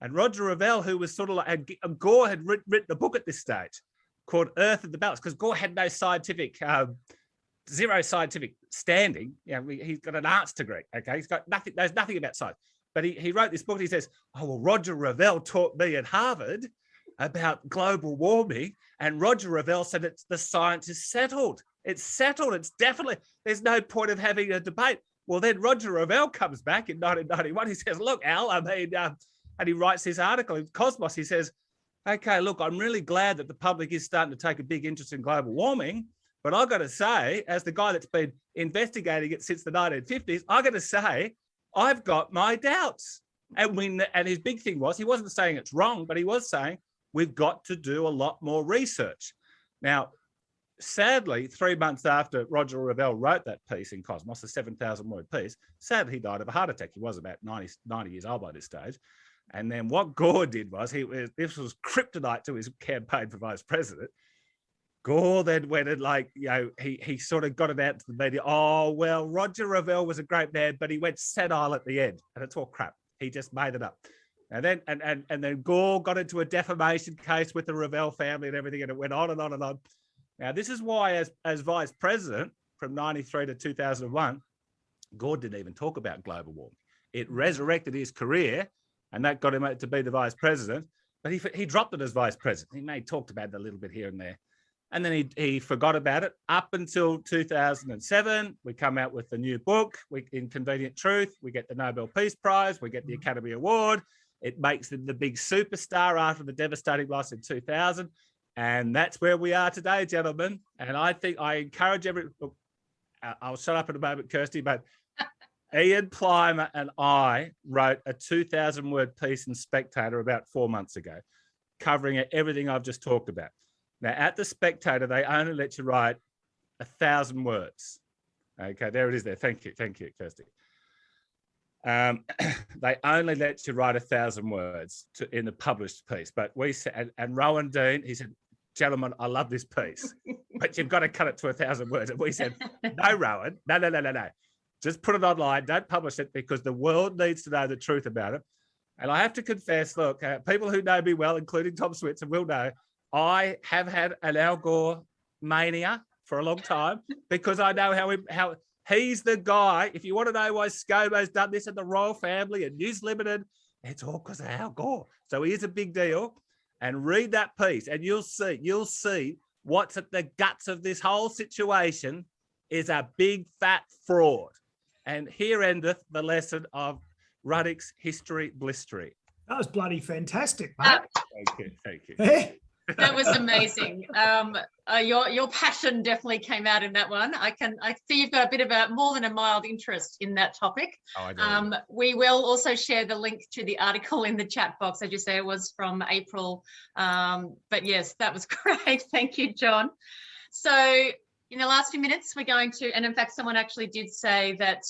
And Roger Revelle, who was sort of like, Gore had written a book at this stage called Earth of the Balance, because Gore had no zero scientific standing. He's got an arts degree, okay? He's got nothing, knows nothing about science. But he wrote this book and he says, oh, well, Roger Revelle taught me at Harvard about global warming, and Roger Revelle said the science is settled. It's settled. It's definitely, there's no point of having a debate. Well, then Roger Revelle comes back in 1991. He says, look, Al, and he writes this article in Cosmos. He says, okay, look, I'm really glad that the public is starting to take a big interest in global warming, but I've got to say, as the guy that's been investigating it since the 1950s, I've got to say, I've got my doubts. And his big thing was, he wasn't saying it's wrong, but he was saying, we've got to do a lot more research. Now, sadly, 3 months after Roger Revelle wrote that piece in Cosmos, a 7,000-word piece, sadly, he died of a heart attack. He was about 90 years old by this stage. And then what Gore did was, this was kryptonite to his campaign for vice president. Gore then went and he sort of got it out to the media. Oh, well, Roger Revelle was a great man, but he went senile at the end. And it's all crap. He just made it up. And then Gore got into a defamation case with the Revelle family and everything, and it went on and on and on. Now, this is why as vice president from 93 to 2001, Gore didn't even talk about global warming. It resurrected his career, and that got him to be the vice president, but he dropped it as vice president. He may have talked about it a little bit here and there. And then he forgot about it up until 2007. We come out with the new book, Inconvenient Truth. We get the Nobel Peace Prize. We get the Academy Award. It makes them the big superstar after the devastating loss in 2000. And that's where we are today, gentlemen. And I think I encourage I'll shut up in a moment, Kirsty, but Ian Plimer and I wrote a 2,000-word piece in Spectator about 4 months ago, covering everything I've just talked about. Now, at the Spectator, they only let you write 1,000 words. Okay, there it is there. Thank you, Kirsty. They only let you write 1,000 words in the published piece. But we said, and Rowan Dean, he said, gentlemen, I love this piece, but you've got to cut it to 1,000 words. And we said, no, Rowan, no. Just put it online. Don't publish it because the world needs to know the truth about it. And I have to confess, look, people who know me well, including Tom Switzer, will know I have had an Al Gore mania for a long time because I know how he's the guy. If you want to know why ScoMo's done this and the Royal Family and News Limited, it's all because of Al Gore. So he is a big deal. And read that piece and you'll see what's at the guts of this whole situation is a big fat fraud. And here endeth the lesson of Ruddick's history blistery. That was bloody fantastic, mate. Thank you. That was amazing. Your passion definitely came out in that one. I see you've got a bit of more than a mild interest in that topic. Oh, I do. We will also share the link to the article in the chat box. As you say, it was from April. But yes, that was great. Thank you, John. So in the last few minutes, we're going to, and in fact, someone actually did say that,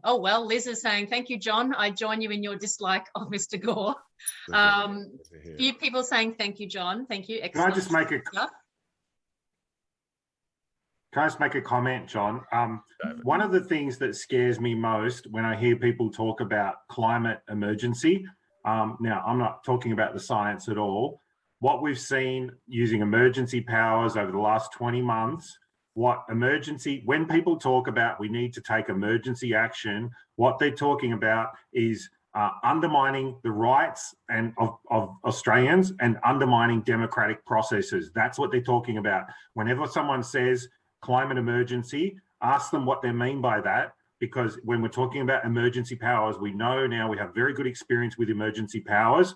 oh, well, Liz is saying, thank you, John. I join you in your dislike of Mr. Gore. Few people saying, thank you, John. Thank you. Excellent. Can I just make a comment, John? One of the things that scares me most when I hear people talk about climate emergency, now I'm not talking about the science at all, what we've seen using emergency powers over the last 20 months, when people talk about we need to take emergency action, what they're talking about is undermining the rights of Australians and undermining democratic processes. That's what they're talking about. Whenever someone says climate emergency, ask them what they mean by that, because when we're talking about emergency powers, we know now we have very good experience with emergency powers,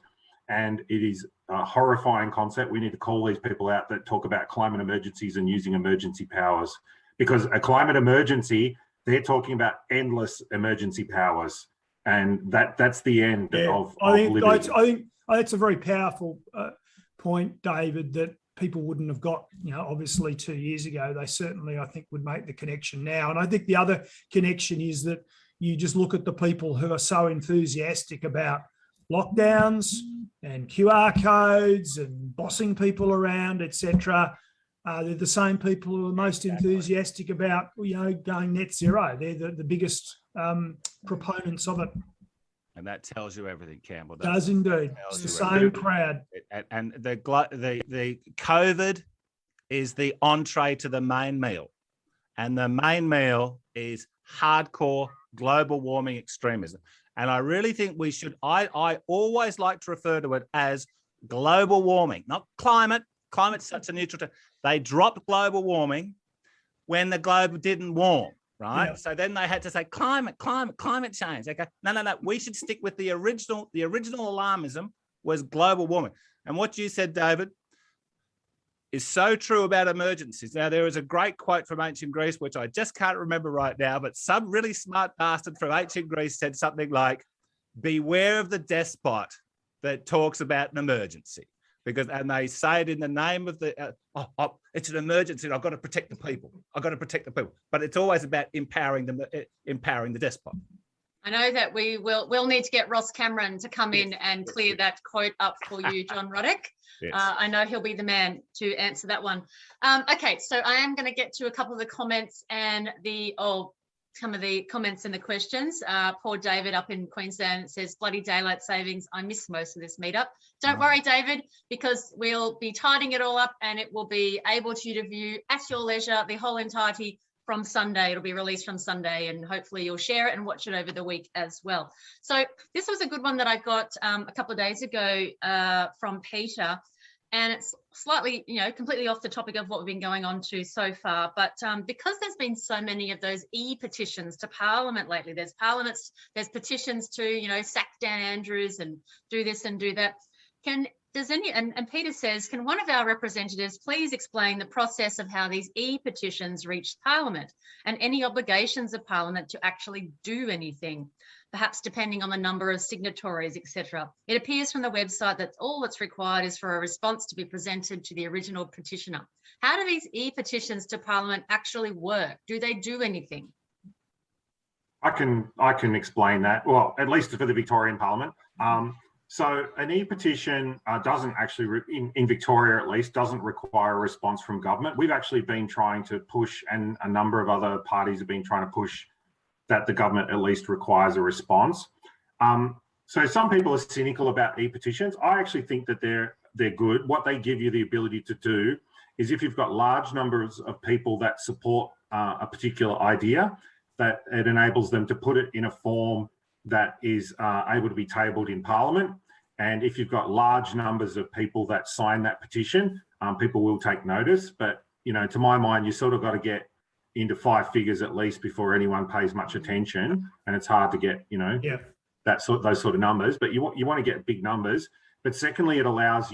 and it is a horrifying concept. We need to call these people out that talk about climate emergencies and using emergency powers, because a climate emergency, they're talking about endless emergency powers. And that's the end of I think that's a very powerful point, David, that people wouldn't have got, obviously 2 years ago. They certainly, I think, would make the connection now. And I think the other connection is that you just look at the people who are so enthusiastic about lockdowns and QR codes and bossing people around, etc. They're the same people who are most enthusiastic about, going net zero. They're the biggest proponents of it. And that tells you everything, Campbell. Does indeed. It's the same crowd. And the COVID is the entree to the main meal. And the main meal is hardcore global warming extremism. And I really think we should, I always like to refer to it as global warming, not climate. Climate's such a neutral term. They dropped global warming when the globe didn't warm, right? Yeah. So then they had to say climate change. They go, no, we should stick with the original alarmism was global warming. And what you said, David, is so true about emergencies. Now, there is a great quote from ancient Greece, which I just can't remember right now, but some really smart bastard from ancient Greece said something like, beware of the despot that talks about an emergency. And they say it in the name of the, it's an emergency. I've got to protect the people. But it's always about empowering the despot. I know that we'll need to get Ross Cameron to come in and clear that quote up for you, John Ruddick. Yes. I know he'll be the man to answer that one. Okay, so I am going to get to a couple of the comments and some of the comments and the questions. Poor David up in Queensland says, bloody daylight savings. I missed most of this meetup. Don't worry, David, because we'll be tidying it all up and it will be able to you to view at your leisure the whole entirety from Sunday. It'll be released from Sunday and hopefully you'll share it and watch it over the week as well. So this was a good one that I got a couple of days ago from Peter. And it's slightly, completely off the topic of what we've been going on to so far. But because there's been so many of those e-petitions to Parliament lately, there's petitions to, sack Dan Andrews and do this and do that. And Peter says, can one of our representatives please explain the process of how these e-petitions reached Parliament and any obligations of Parliament to actually do anything, perhaps depending on the number of signatories, etc. It appears from the website that all that's required is for a response to be presented to the original petitioner. How do these e-petitions to Parliament actually work? Do they do anything? I can explain that. Well, at least for the Victorian Parliament. So an e-petition doesn't actually, in Victoria at least, doesn't require a response from government. We've actually been trying to push, and a number of other parties have been trying to push that the government at least requires a response. So some people are cynical about e-petitions. I actually think that they're good. What they give you the ability to do is if you've got large numbers of people that support a particular idea, that it enables them to put it in a form that is able to be tabled in Parliament. And if you've got large numbers of people that sign that petition, people will take notice. But, you know, to my mind, you sort of got to get into 5 figures at least before anyone pays much attention. And it's hard to get, you know, those sort of numbers. But you want to get big numbers. But secondly, it allows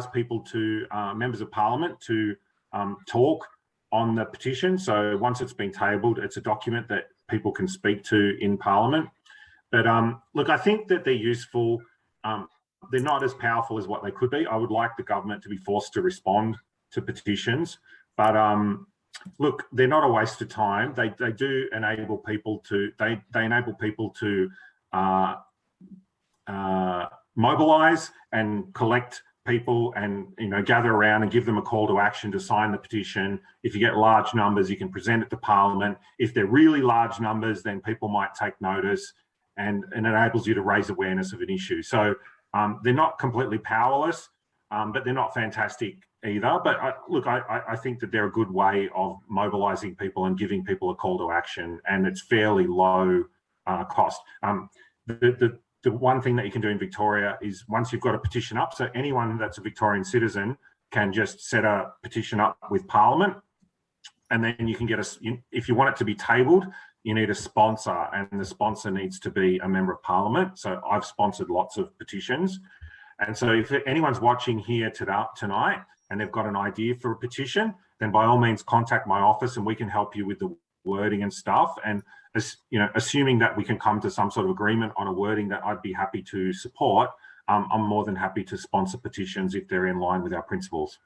people to, members of Parliament to talk on the petition. So once it's been tabled, it's a document that people can speak to in Parliament. But look, I think that they're useful. They're not as powerful as what they could be. I would like the government to be forced to respond to petitions. But look, they're not a waste of time. They do enable people to, they enable people to mobilise and collect people and, you know, gather around and give them a call to action to sign the petition. If you get large numbers, you can present it to Parliament. If they're really large numbers, then people might take notice, and it enables you to raise awareness of an issue. So they're not completely powerless, but they're not fantastic either. But look, I think that they're a good way of mobilising people and giving people a call to action, and it's fairly low cost. The one thing that you can do in Victoria is once you've got a petition up, so anyone that's a Victorian citizen can just set a petition up with Parliament, and then you can get if you want it to be tabled, you need a sponsor, and the sponsor needs to be a member of Parliament. So I've sponsored lots of petitions. And so if anyone's watching here tonight and they've got an idea for a petition, then by all means contact my office and we can help you with the wording and stuff. And you know, assuming that we can come to some sort of agreement on a wording that I'd be happy to support, I'm more than happy to sponsor petitions if they're in line with our principles.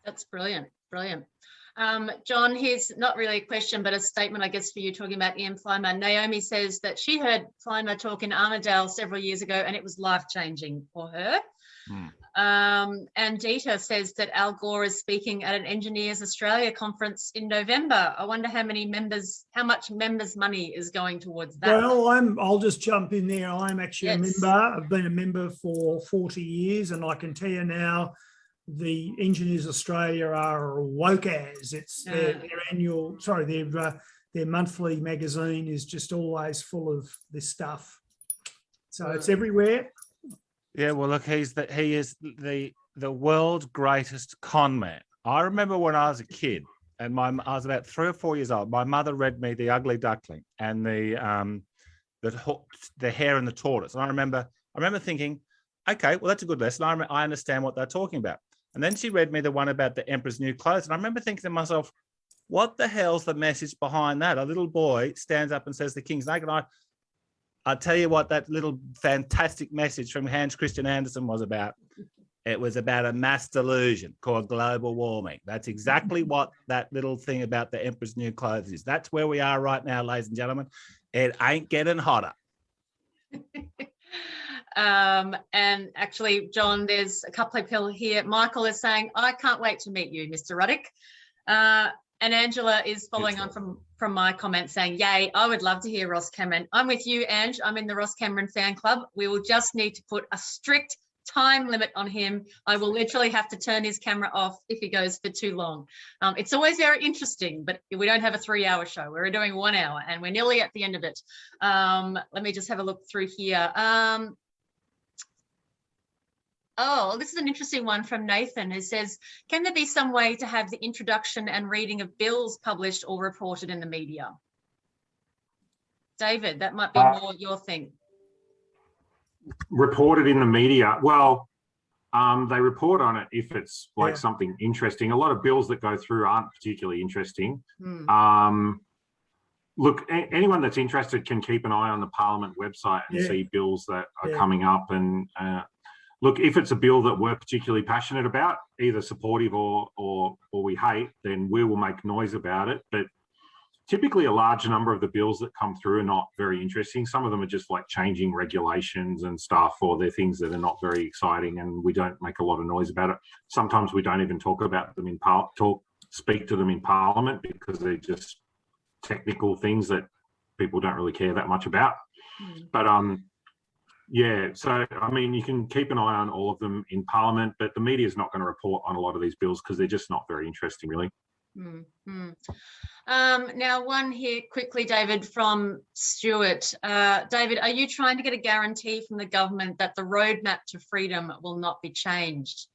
That's brilliant, brilliant. John, here's not really a question, but a statement, I guess, for you talking about Ian Plimer. Naomi says that she heard Plimer talk in Armidale several years ago and it was life-changing for her. And Dita says that Al Gore is speaking at an Engineers Australia conference in November. I wonder how much members' money is going towards that. Well, I'll just jump in there. I'm actually a member. I've been a member for 40 years, and I can tell you now, the Engineers Australia are woke as. It's their annual, their monthly magazine is just always full of this stuff. So it's everywhere. Yeah, well, look, he is the world's greatest con man. I remember when I was a kid, and I was about 3 or 4 years old. My mother read me The Ugly Duckling and the Hare and the Tortoise. And I remember thinking, okay, well, that's a good lesson. I understand what they're talking about. And then she read me the one about the Emperor's New Clothes. And I remember thinking to myself, what the hell's the message behind that? A little boy stands up and says the king's naked. I'll tell you what that little fantastic message from Hans Christian Andersen was about. It was about a mass delusion called global warming. That's exactly what that little thing about the Emperor's New Clothes is. That's where we are right now, ladies and gentlemen. It ain't getting hotter. And actually, John, there's a couple of people here. Michael is saying, I can't wait to meet you, Mr. Ruddick. And Angela is following on from my comment saying, yay, I would love to hear Ross Cameron. I'm with you, Ange. I'm in the Ross Cameron fan club. We will just need to put a strict time limit on him. I will literally have to turn his camera off if he goes for too long. It's always very interesting, but we don't have a 3-hour show. We're doing 1 hour and we're nearly at the end of it. Let me just have a look through here. Oh, this is an interesting one from Nathan, who says, can there be some way to have the introduction and reading of bills published or reported in the media? David, that might be more your thing. Reported in the media? Well, they report on it if it's like something interesting. A lot of bills that go through aren't particularly interesting. Look, anyone that's interested can keep an eye on the Parliament website and see bills that are coming up. And look, if it's a bill that we're particularly passionate about, either supportive or we hate, then we will make noise about it. But typically a large number of the bills that come through are not very interesting. Some of them are just like changing regulations and stuff, or they're things that are not very exciting and we don't make a lot of noise about it. Sometimes we don't even talk about them speak to them in Parliament because they're just technical things that people don't really care that much about. But Yeah, so I mean, you can keep an eye on all of them in Parliament, but the media is not going to report on a lot of these bills because they're just not very interesting, really. Now, one here quickly, David, from Stuart. David, are you trying to get a guarantee from the government that the roadmap to freedom will not be changed?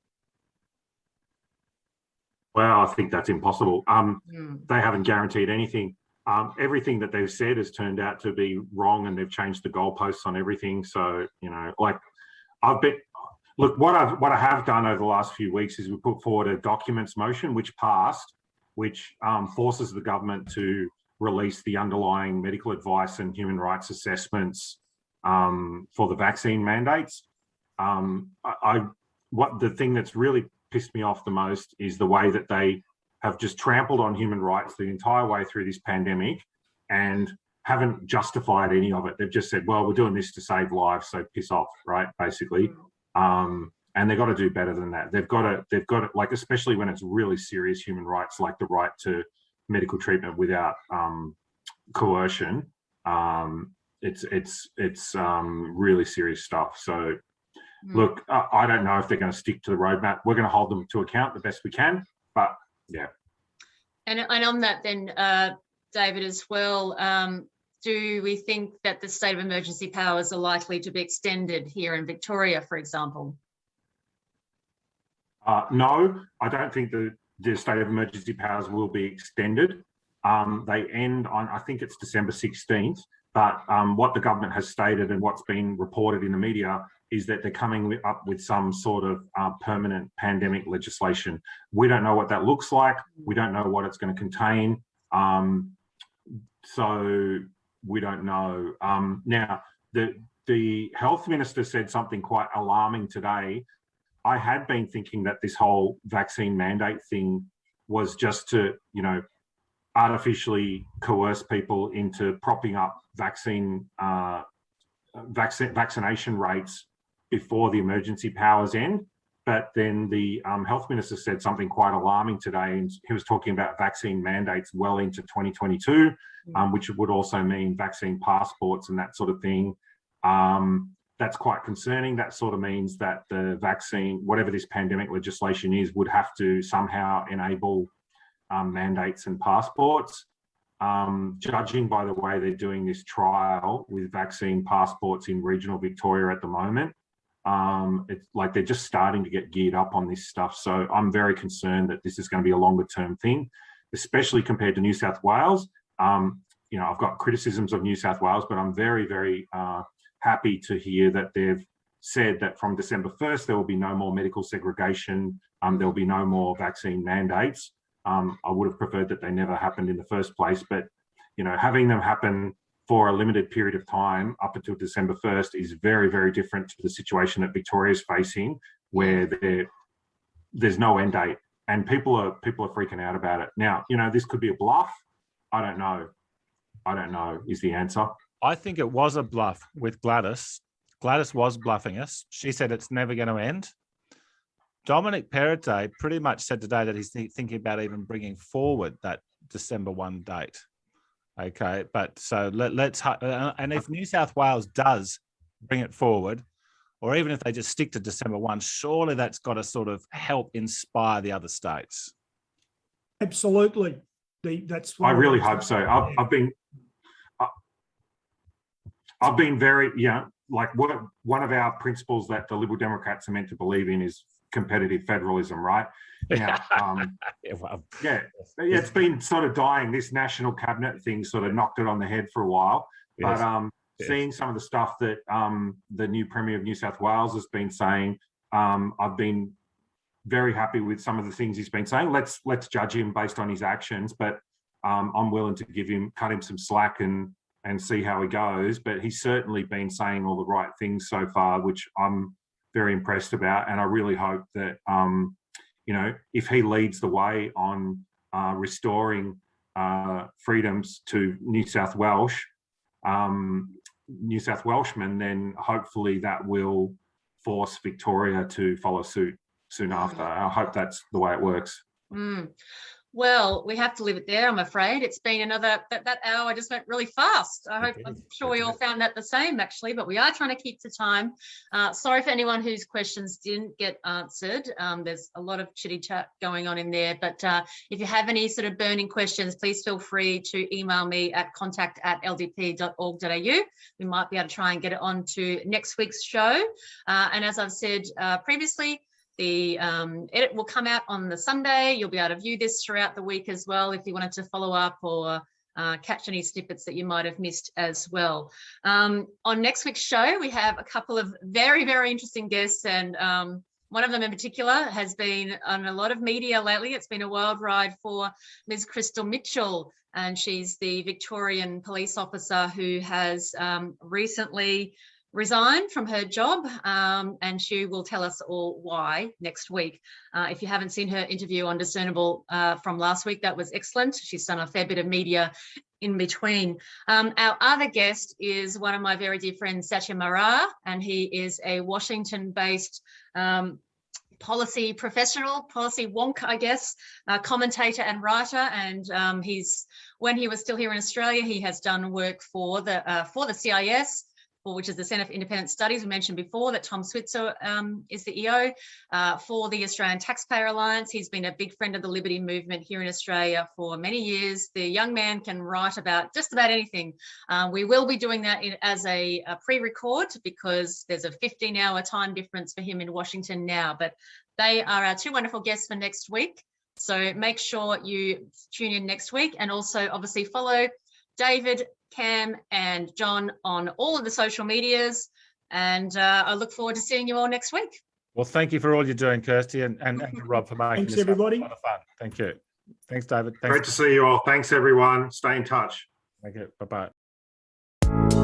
Well, I think that's impossible. They haven't guaranteed anything. Everything that they've said has turned out to be wrong, and they've changed the goalposts on everything. So, you know, like what I have done over the last few weeks is we put forward a documents motion, which passed, which forces the government to release the underlying medical advice and human rights assessments for the vaccine mandates. The thing that's really pissed me off the most is the way that they have just trampled on human rights the entire way through this pandemic and haven't justified any of it. They've just said, well, we're doing this to save lives, so piss off, right? Basically. And they've got to do better than that. They've got to, like, especially when it's really serious human rights, like the right to medical treatment without coercion. It's really serious stuff. So look, I don't know if they're going to stick to the roadmap. We're going to hold them to account the best we can, but yeah. And on that then, David, as well, do we think that the state of emergency powers are likely to be extended here in Victoria, for example? No, I don't think the state of emergency powers will be extended. They end on, I think it's December 16th, but what the government has stated and what's been reported in the media is that they're coming up with some sort of permanent pandemic legislation. We don't know what that looks like. We don't know what it's going to contain. So we don't know. Now, the health minister said something quite alarming today. I had been thinking that this whole vaccine mandate thing was just to, you know, artificially coerce people into propping up vaccination rates before the emergency powers end. But then the health minister said something quite alarming today, and he was talking about vaccine mandates well into 2022, which would also mean vaccine passports and that sort of thing. That's quite concerning. That sort of means that the vaccine, whatever this pandemic legislation is, would have to somehow enable mandates and passports. Judging by the way they're doing this trial with vaccine passports in regional Victoria at the moment, it's like they're just starting to get geared up on this stuff. So I'm very concerned that this is going to be a longer term thing, especially compared to New South Wales. You know, I've got criticisms of New South Wales, but I'm very, very happy to hear that they've said that from December 1st, there will be no more medical segregation. There will be no more vaccine mandates. I would have preferred that they never happened in the first place, but, you know, having them happen for a limited period of time up until December 1st is very, very different to the situation that Victoria is facing, where there's no end date and people are freaking out about it. Now, you know, this could be a bluff. I don't know is the answer. I think it was a bluff with Gladys. Gladys was bluffing us. She said it's never going to end. Dominic Perrottet pretty much said today that he's thinking about even bringing forward that December 1 date. Okay, but so let's and if New South Wales does bring it forward, or even if they just stick to December 1, surely that's got to sort of help inspire the other states. Absolutely. That's. I really hope so. I've been very, like one of our principles that the Liberal Democrats are meant to believe in is competitive federalism, right? Now, it's been sort of dying. This national cabinet thing sort of knocked it on the head for a while. Yes. But seeing some of the stuff that the new Premier of New South Wales has been saying, I've been very happy with some of the things he's been saying. Let's judge him based on his actions, but I'm willing to cut him some slack and see how he goes. But he's certainly been saying all the right things so far, which I'm very impressed about. And I really hope that, you know, if he leads the way on restoring freedoms to New South Welshmen, then hopefully that will force Victoria to follow suit soon after. I hope that's the way it works. Well, we have to leave it there, I'm afraid. It's been another, that hour just went really fast. I'm sure we all found that the same, actually, but we are trying to keep to time. Sorry for anyone whose questions didn't get answered. There's a lot of chitty chat going on in there, but if you have any sort of burning questions, please feel free to email me at contact@ldp.org.au. We might be able to try and get it on to next week's show. And as I've said previously, the edit will come out on the Sunday. You'll be able to view this throughout the week as well if you wanted to follow up or catch any snippets that you might have missed as well. On next week's show, we have a couple of very, very interesting guests, and one of them in particular has been on a lot of media lately. It's been a wild ride for Ms. Crystal Mitchell, and she's the Victorian police officer who has recently resigned from her job, and she will tell us all why next week. If you haven't seen her interview on Discernible from last week, that was excellent. She's done a fair bit of media in between. Our other guest is one of my very dear friends, Satya Mara, and he is a Washington-based policy professional, policy wonk, I guess, commentator and writer. And when he was still here in Australia, he has done work for the CIS, which is the Centre for Independent Studies. We mentioned before that Tom Switzer is the EO for the Australian Taxpayer Alliance. He's been a big friend of the Liberty movement here in Australia for many years. The young man can write about just about anything. We will be doing that as a pre-record because there's a 15-hour time difference for him in Washington now. But they are our two wonderful guests for next week. So make sure you tune in next week, and also obviously follow David, Cam and John on all of the social medias, and I look forward to seeing you all next week. Well, thank you for all you're doing, Kirsty, and Rob for making Thanks, this everybody. a lot of fun. Thank you. Thanks, David. Thanks. Great to see you all. Thanks, everyone. Stay in touch. Thank you. Bye-bye.